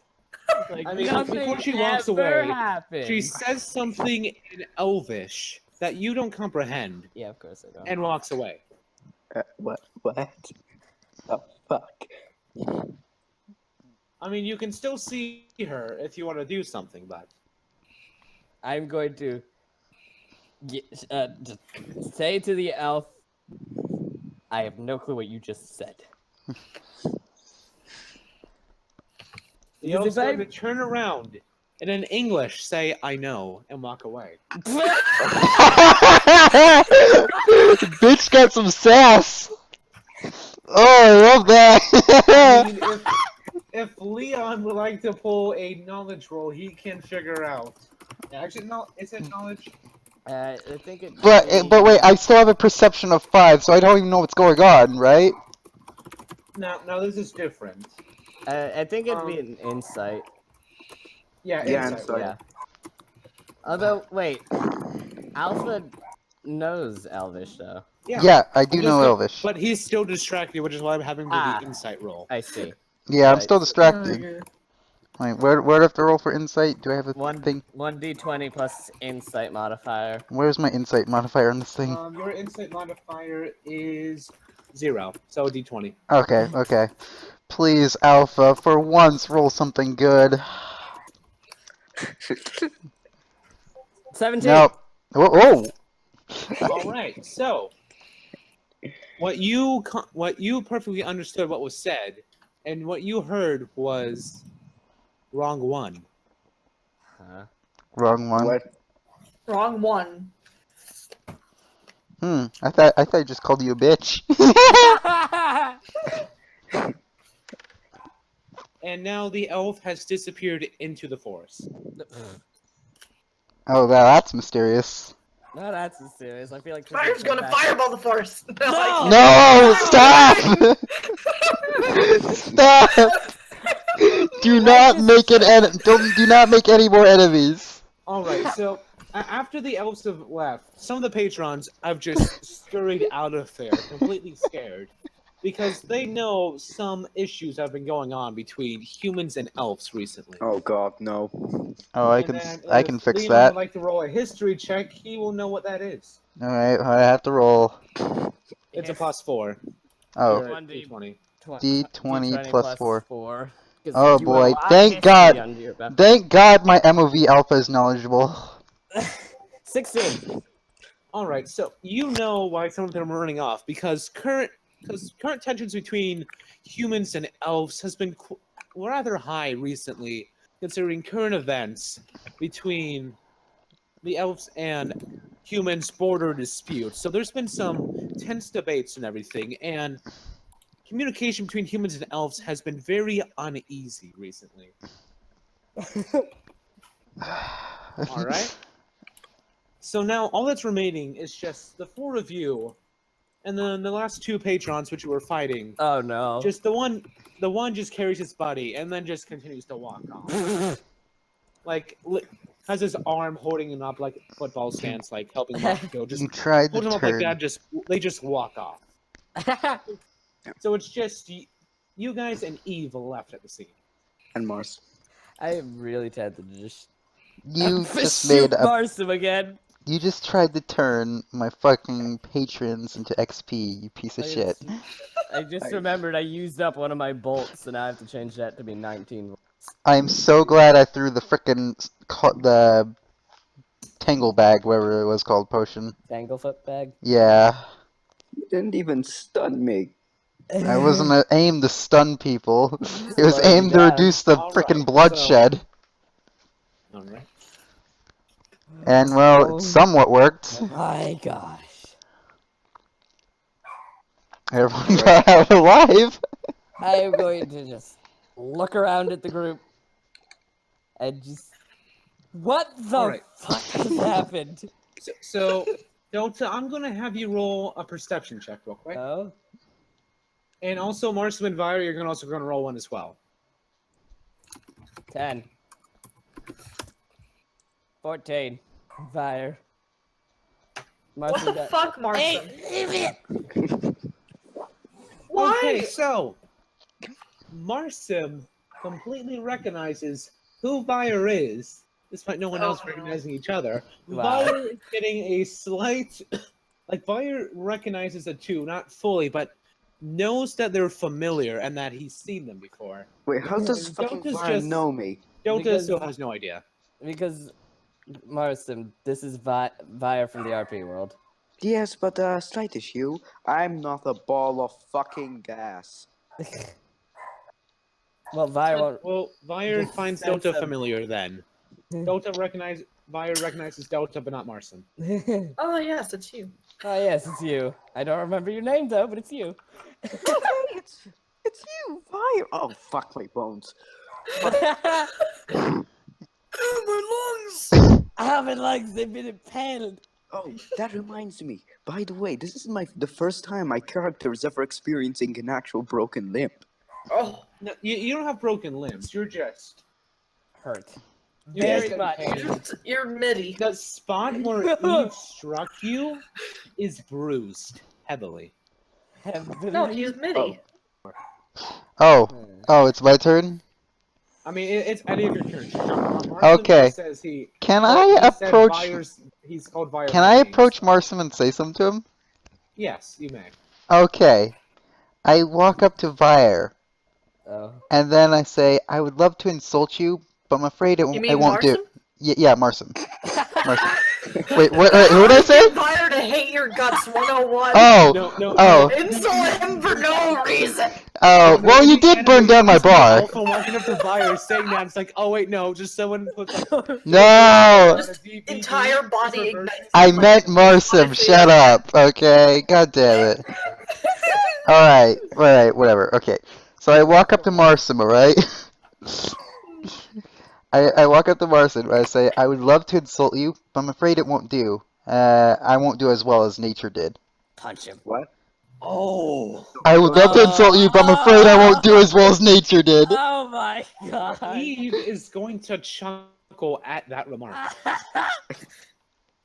Like I mean, nothing before she walks ever away, happened. She says something in Elvish that you don't comprehend, Yeah, of course I don't. and walks away. What? Oh, fuck. I mean, you can still see her if you want to do something, but I'm going to just say to the elf, I have no clue what you just said. the Is elf's it going to bad? turn around and in English say, "I know," and walk away. Bitch got some sass. Oh, I love I that. mean, if Leon would like to pull a knowledge roll, he can figure out. Actually, no, is it knowledge? I think it. but wait, I still have a perception of 5, so I don't even know what's going on, right? No, this is different. I think it'd be an insight. Yeah, Yeah, insight. insight. Yeah. Although, wait. Alpha knows Elvish, though. Yeah, I do I'm know just- Elvish. But he's still distracted, which is why I'm having to do Ah. the insight roll. I see. Yeah, I'm Right, still so- distracted. Wait, where do I have to roll for insight? Do I have a thing? 1d20 plus insight modifier. Where's my insight modifier on this thing? Your insight modifier is 0, so d20. Okay, okay. Please, Alpha, for once, roll something good. 17! Nope. Oh! All right, so what you perfectly understood what was said, and what you heard was wrong one. Huh? Wrong one. What? Wrong one. I thought I just called you a bitch. And now the elf has disappeared into the forest. Oh, wow, that's mysterious. No, that's serious. I feel like Fire's gonna fireball the forest. No! No! Stop! Stop! Do not make do not make any more enemies. All right, so after the elves have left, some of the patrons have just scurried out of there, completely scared, because they know some issues have been going on between humans and elves recently. Oh god, no. Oh, I And can then I if can fix Leon that. would like to roll a history check, he will know what that is. All right, I have to roll. It's a +4. Oh, You're at 1d. D20. D20 plus 4. 4. 'Cause Oh, you boy. have a lot of Thank history God. under your belt. Thank God my MOV Alpha is knowledgeable. 16. All right, so you know why some of them are running off because current tensions between humans and elves has been rather high recently, considering current events between the elves and humans' border disputes. So there's been some tense debates and everything, and communication between humans and elves has been very uneasy recently. All right. So now all that's remaining is just the 4 of you, and then the last 2 patrons, which you were fighting. Oh no. Just the one just carries his buddy and then just continues to walk off. Like has his arm holding him up like football stance, like helping him up to go. Just You tried hold the him up like turn. that. They just walk off. So it's just you guys and Eve left at the scene. And Mars. I am really tempted to just You just shoot made a. Marsim again. You just tried to turn my fucking patrons into XP. You piece of shit. I just remembered I used up one of my bolts, and I have to change that to be 19. I'm so glad I threw the frickin' the tangle bag, whatever it was called, potion. Tanglefoot bag. Yeah, You didn't even stun me. I wasn't aimed to stun people. It was Slow you aimed to down. reduce the All frickin' right, bloodshed. All right. And well, Oh. it somewhat worked. My gosh. Everyone got out alive. I am going to just look around at the group and just. What the Alright. fuck has happened? So Delta, I'm gonna have you roll a perception check real quick, Oh? and also Marshall and Vire, you're also gonna roll one as well. 10. 14. Fire. What the fuck, Martha? Why? Okay, so Marsim completely recognizes who Vire is, despite no one else Oh. recognizing each other. Wow. Vire is getting a slight, like Vire recognizes the two, not fully, but knows that they're familiar and that he's seen them before. Wait, how does And fucking Delta's Fire just- know me? Delta Because- still has no idea. Because, Marsim, this is Vire from the RP world. Yes, but slight issue. I'm not a ball of fucking gas. Well, Vire won't. Well, Vire Just finds sense Delta of- familiar then. Vire recognizes Delta, but not Marsim. Oh yes, it's you. Oh, yes, it's you. I don't remember your name, though, but it's you. it's you, Fire. Oh fuck my bones. Oh, my lungs! How many legs they've been impaled? Oh, that reminds me. By the way, this is the first time my character is ever experiencing an actual broken limb. Oh, No, you don't have broken limbs. You're just Hurt. you're Very just in much. pain. You're MIDI. The spot where Eve struck you is bruised heavily. No, he's MIDI. Oh, it's my turn. I mean, it's any of your turns. Marson Okay. just says Can he I said approach? He's called Vire. Can I approach Marsim and say something to him? Yes, you may. Okay. I walk up to Vire, Oh. and then I say, "I would love to insult you, but I'm afraid You it mean won't do." Marson? Yeah, Marsim. Marsim. Wait, what did I say? Fire to hate your guts 101. Oh, No. oh, Insult him for no reason. oh. Well, you did burn down my bar. Alpha walking up to Vire saying that. It's like, oh wait, no, just someone puts like No, Just entire body ignites. I meant Marsim. Shut up. Okay, god damn it. All right, whatever. Okay, so I walk up to Marsim. All right. I walk up to Marson and I say, I would love to insult you, but I'm afraid it won't do. I won't do as well as nature did. Punch him. What? Oh, I would love to insult you, but I'm afraid I won't do as well as nature did. Oh my god. Eve is going to chuckle at that remark.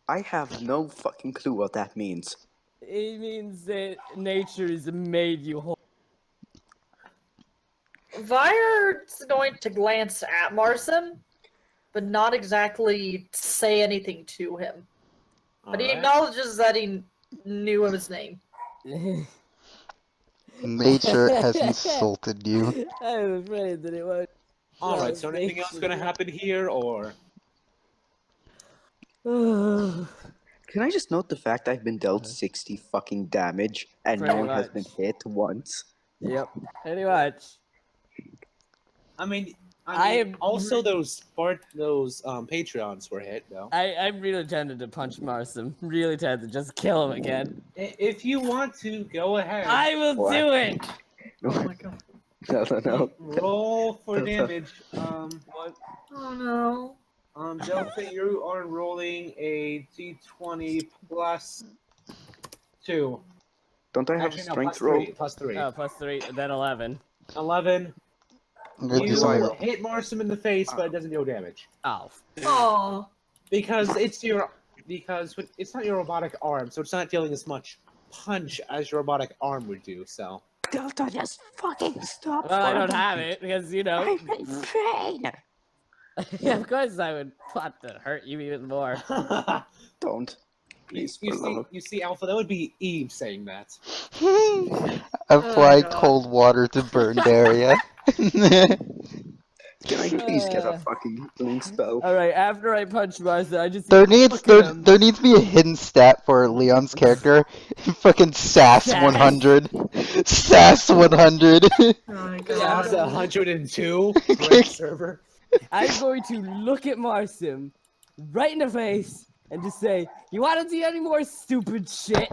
I have no fucking clue what that means. It means that nature has made you whole. Vire's going to glance at Marson, but not exactly say anything to him. But he acknowledges that he knew his name. Nature has insulted you. I'm afraid that it won't. Alright, so anything else gonna happen here, or? Can I just note the fact I've been dealt 60 fucking damage and no Pretty one has much. been hit once? Yep. Pretty much. I mean, I am also those Patreons were hit, though. I'm really tempted to punch Marson. Really tempted. Just kill him again. If you want to, go ahead. I will What? do it! Oh my god. No. Roll for damage. What? Oh no. Delta, you are rolling a d20 plus 2. Don't I have Actually, a no, plus plus roll? 3. Plus 3. Oh, plus 3, then 11. 11. Good You design. hit Marson in the face, but it doesn't deal damage. Oh. Oh. Because it's not your robotic arm, so it's not dealing as much punch as your robotic arm would do, so. Delta, just fucking stop. Well, I for a don't minute. have it, because, you know. I'm in pain. Yeah, of course I would plot to hurt you even more. Don't. Please, for love of- you see, Alpha, that would be Eve saying that. Apply God. cold water to burned area. Can I please get a fucking healing spell? Alright, after I punch Marson, I just There look needs at there him. there needs to be a hidden stat for Leon's character. Fucking sass Sass. 100. Sass 100. Oh my god. That's 102 rank server. I'm going to look at Marson right in the face and just say, you want to see any more stupid shit?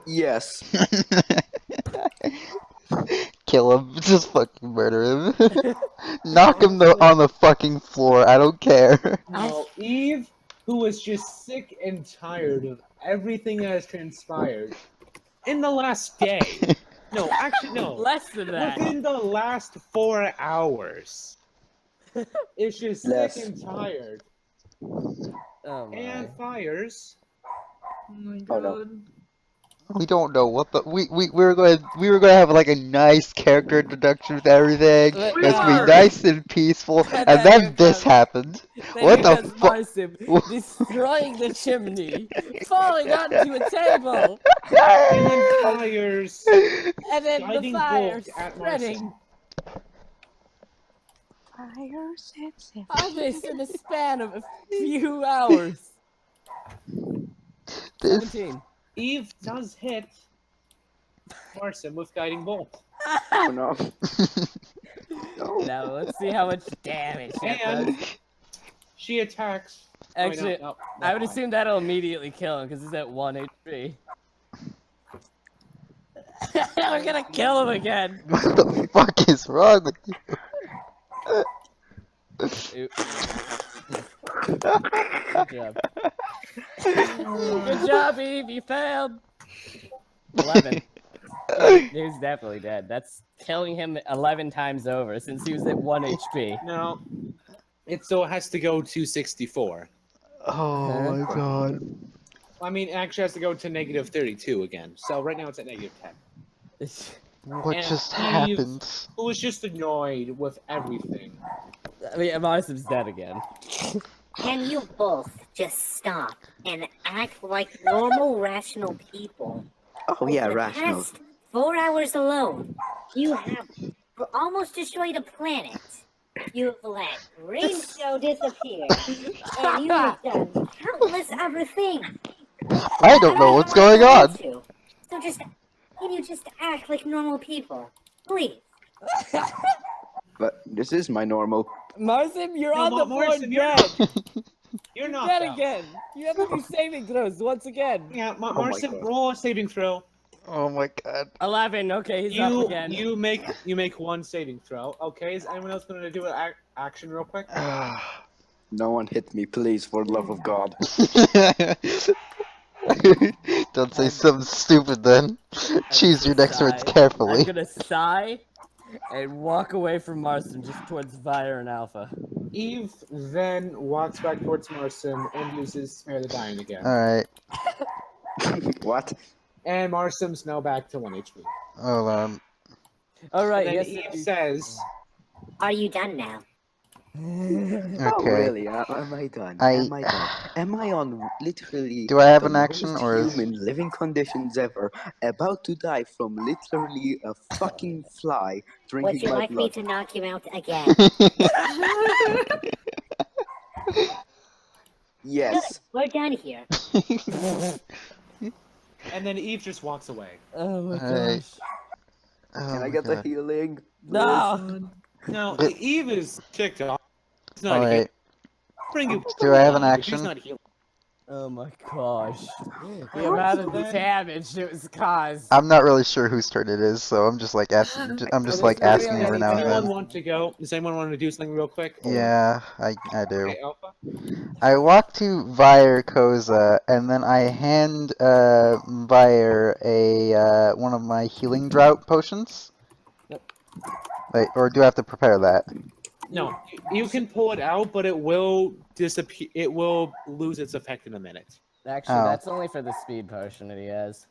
Yes. Kill him. Just fucking murder him. Knock him on the fucking floor. I don't care. No, Eve, who was just sick and tired of everything that has transpired in the last day. No, actually, no. Less than that. Within the last 4 hours. It's just Less. sick and tired. Oh my. And fires. Oh my Oh, no. god. We don't know what the we were going to have like a nice character introduction with everything. But It's gonna no. be nice and peaceful, And and then then here this comes- happened. Then What here the comes fuck? Marson destroying the chimney, falling onto a table, And then fires. and then the Guiding fire bolt at spreading. Fire sensitive. All this in a span of a few hours. This 17. Eve does hit Marson with guiding bolt. Oh no. No. Now let's see how much damage that does. And she attacks. Oh, wait, Actually, no, I would never mind. assume that'll immediately kill him because he's at 1 HP. We're gonna kill him again. what the fuck is wrong with you? Oop. Good job. Good job, Eve. You failed. 11. He's definitely dead. That's killing him 11 times over since he was at 1 HP. No, it still has to go to 64. Oh my god. I mean, it actually has to go to negative 32 again. So right now it's at negative 10. What And just Eve- happened? Who was just annoyed with everything. I mean, Marsum's dead again. Can you both just stop and act like normal, rational people? Oh yeah, For the rational. past 4 hours alone, you have almost destroyed a planet. You've let Ringo disappear, and you have done countless other things. I don't know what's going on. So can you just act like normal people, please? But this is my normal. Marsum, you're No, on the floor Marsum, you're dead. You're not Dead again. You have to do saving throws once again. Yeah, my Marcin, God. roll a saving throw. Oh my god. 11. Okay, he's up again. You make one saving throw. Okay, is anyone else going to do an action real quick? No one hit me, please, for the love of God. Don't say something stupid then. Choose your next words I'm carefully. gonna sigh and walk away from Marsum just towards Fire and Alpha. Eve then walks back towards Marcin and uses Spare the Dying again. Alright, What? And Marcim's now back to 1 HP. hold on. Alright, Then yes. Eve says, Are you done now? Oh, Okay. really? Am I done? Am I done? Am I on literally Do I have the an action, most or is- human living conditions ever, about to die from literally a fucking fly Would drinking you my like me blood? to knock you out again? Yes. We're done here. and then Eve just walks away. Oh my Alright. gosh. Oh Can I my get the god. healing? No! No, But- Eve is ticked off. He's not Alright. Bring you. Do I have an She's action? not healing. Oh my gosh. The amount of damage it was caused. I'm not really sure whose turn it is, so I'm just like asking. I'm just like asking every now Does and anyone then. want to go? Does anyone want to do something real quick? or- Yeah, I do. Okay, Alpha. I walk to Vire Koza, and then I hand Vire a one of my healing drought potions. Wait, or do I have to prepare that? No, you can pull it out, but it will disappear. It will lose its effect in a minute. Actually, Oh. that's only for the speed potion that he has.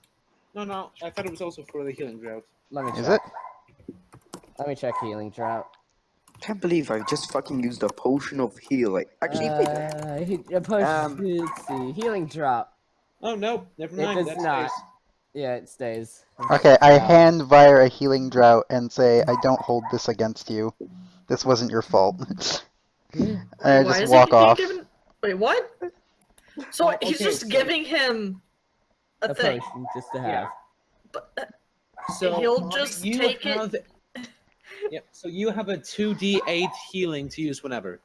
No, I thought it was also for the healing drought. Let me check. Is it? Let me check healing drought. Can't believe I just fucking used a potion of healing. Actually, A potion, Um, let's see. Healing drop. Oh no, never It mind. does That not. stays. Yeah, it stays. Okay, I hand Vire a healing drought and say, I don't hold this against you. This wasn't your fault. And I Why just is walk he being off. given- Wait, what? So Oh, he's okay, just so- giving him a A thing. potion just to have. Yeah. But, So he'll just you take it- have, Yep. So you have a 2d8 healing to use whenever.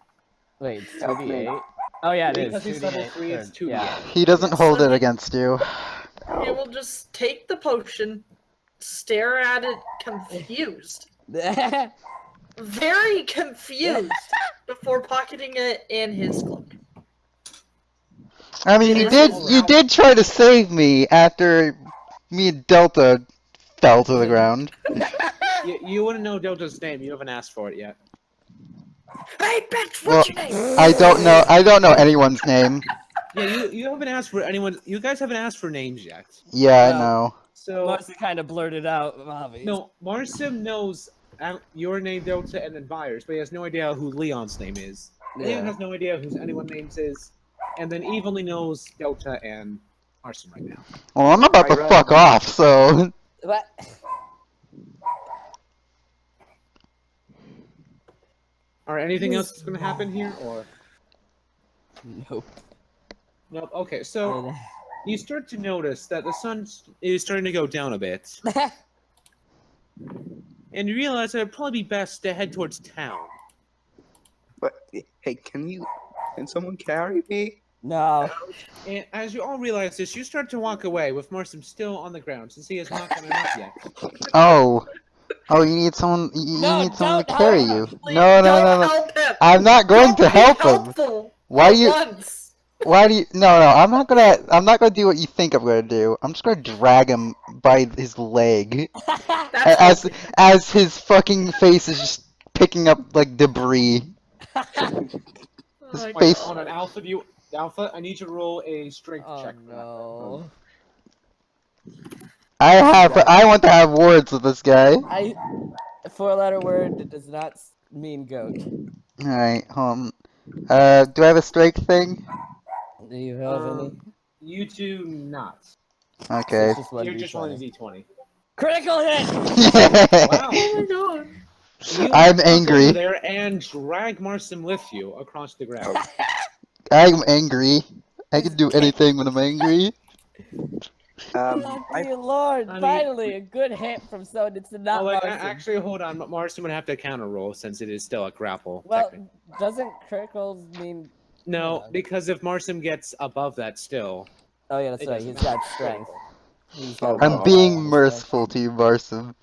Wait, it's Help me. 2d8? Oh yeah, it is. Because he's level 2d8. 3, it's 2d8. Yeah. He doesn't hold it against you. he will just take the potion, stare at it confused. Very confused before pocketing it in his cloak. I mean, you did try to save me after me and Delta fell to the ground. You wouldn't know Delta's name. You haven't asked for it yet. Hey, bitch, Well, what's your name? I don't know anyone's name. Yeah, you haven't asked for anyone. You guys haven't asked for names yet. Yeah, I No. know. So Marcy kind of blurted out, obviously. no, Marcin knows your name, Delta, and then Vyers, but he has no idea who Leon's name is. Leon Yeah. has no idea who anyone's names is, and then Eve only knows Delta and Marcin right now. Well, I'm about to fuck off, so. What? Or anything else that's gonna happen here, or Nope. nope? Okay, so you start to notice that the sun is starting to go down a bit, and you realize that it'd probably be best to head towards town. But hey, can someone carry me? No. And as you all realize this, you start to walk away with Marcin still on the ground since he has not gotten up yet. Oh. Oh, you need someone. You No, need someone to don't carry help you. Please No, no, don't no, no. help him. I'm not going Don't to be help him. helpful Why for you? once. Why do you? No, no, I'm not gonna. I'm not gonna do what you think I'm gonna do. I'm just gonna drag him by his leg, That's as what- as his fucking face is just picking up like debris. Oh my Wait, Face- hold on, God. Alpha, I need you to roll a strength Oh check for that. no. I want to have words with this guy. A four-letter word that does not mean goat. All right, do I have a strength thing? Do you have any? You do not. Okay. It's just one You're just rolling a d20. d20. Critical hit! Wow. Oh my God. You I'm walk angry. over there and drag Marsim with you across the ground. I'm angry. I can do anything when I'm angry. Oh, I dear Lord! I mean- Finally, a good hit from someone that's not Oh, wait, Marson. actually, hold on. Marsim would have to counter roll since it is still a grapple. Well, technically. doesn't criticals mean? No, hold on. because if Marsim gets above that still, Oh yeah, that's it right. doesn't He's got matter. strength. He's Oh, got I'm God. being merciful to you, Marson.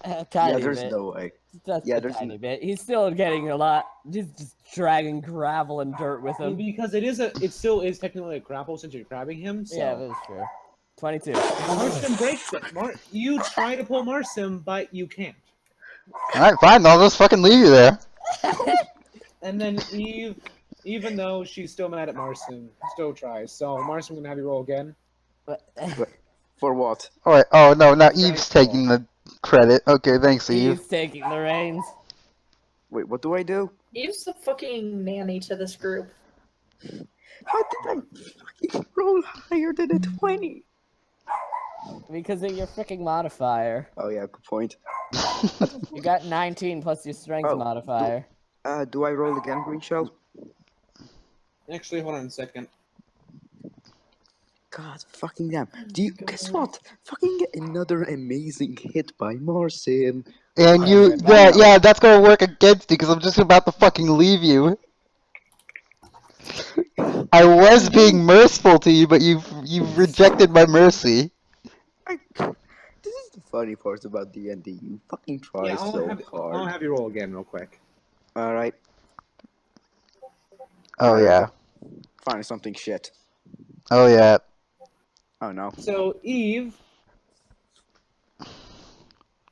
a tiny yeah, there's bit. no way. Just yeah, a there's tiny bit. He's still getting a lot. He's just dragging gravel and dirt with him. because it still is technically a grapple since you're grabbing him. So. Yeah, that's true. 22. Marsim breaks it. You try to pull Marsim, but you can't. Alright, fine, I'll just fucking leave you there. And then Eve, even though she's still mad at Marsim, still tries. So Marsim gonna have you roll again. For what? Alright, oh no, now Strength Eve's taking the credit. Okay, thanks, Eve. He's taking the reins. Wait, what do I do? Eve's the fucking nanny to this group. How did I fucking roll higher than a 20? Because of your freaking modifier. Oh yeah, good point. You got 19 plus your strength Oh, modifier. Do I roll again, Green Shell? Actually, hold on a second. God, fucking damn. Do you guess what? Fucking get another amazing hit by Marcin. And you, yeah, that's gonna work against you because I'm just about to fucking leave you. I was being merciful to you, but you've rejected my mercy. This is the funny part about DnD. You fucking try Yeah, so I'll hard. have you roll again real quick. Alright. Oh yeah. Find something shit. Oh yeah. Oh no. So Eve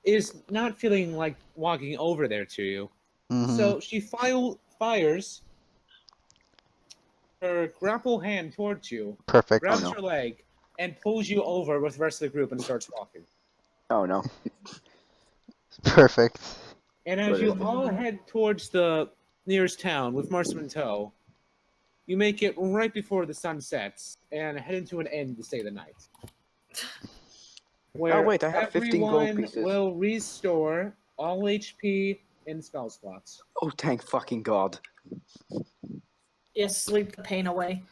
is not feeling like walking over there to you. So she fires her grapple hand towards you, Perfect. grabs no. your leg, and pulls you over with the rest of the group and starts walking. Oh no. Perfect. And as you all head towards the nearest town with Marsim in tow, you make it right before the sun sets and head into an inn to stay the night. Where wait, I have 15 gold everyone pieces. will restore all HP and spell slots. Oh, thank fucking God. Yes, sleep the pain away.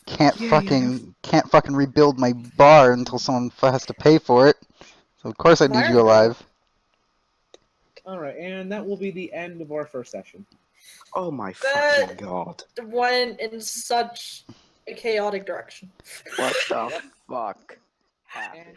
Can't fucking rebuild my bar until someone has to pay for it. So of course I need you alive. Alright, and that will be the end of our first session. Oh my That- fucking God. Went in such a chaotic direction. What the fuck? And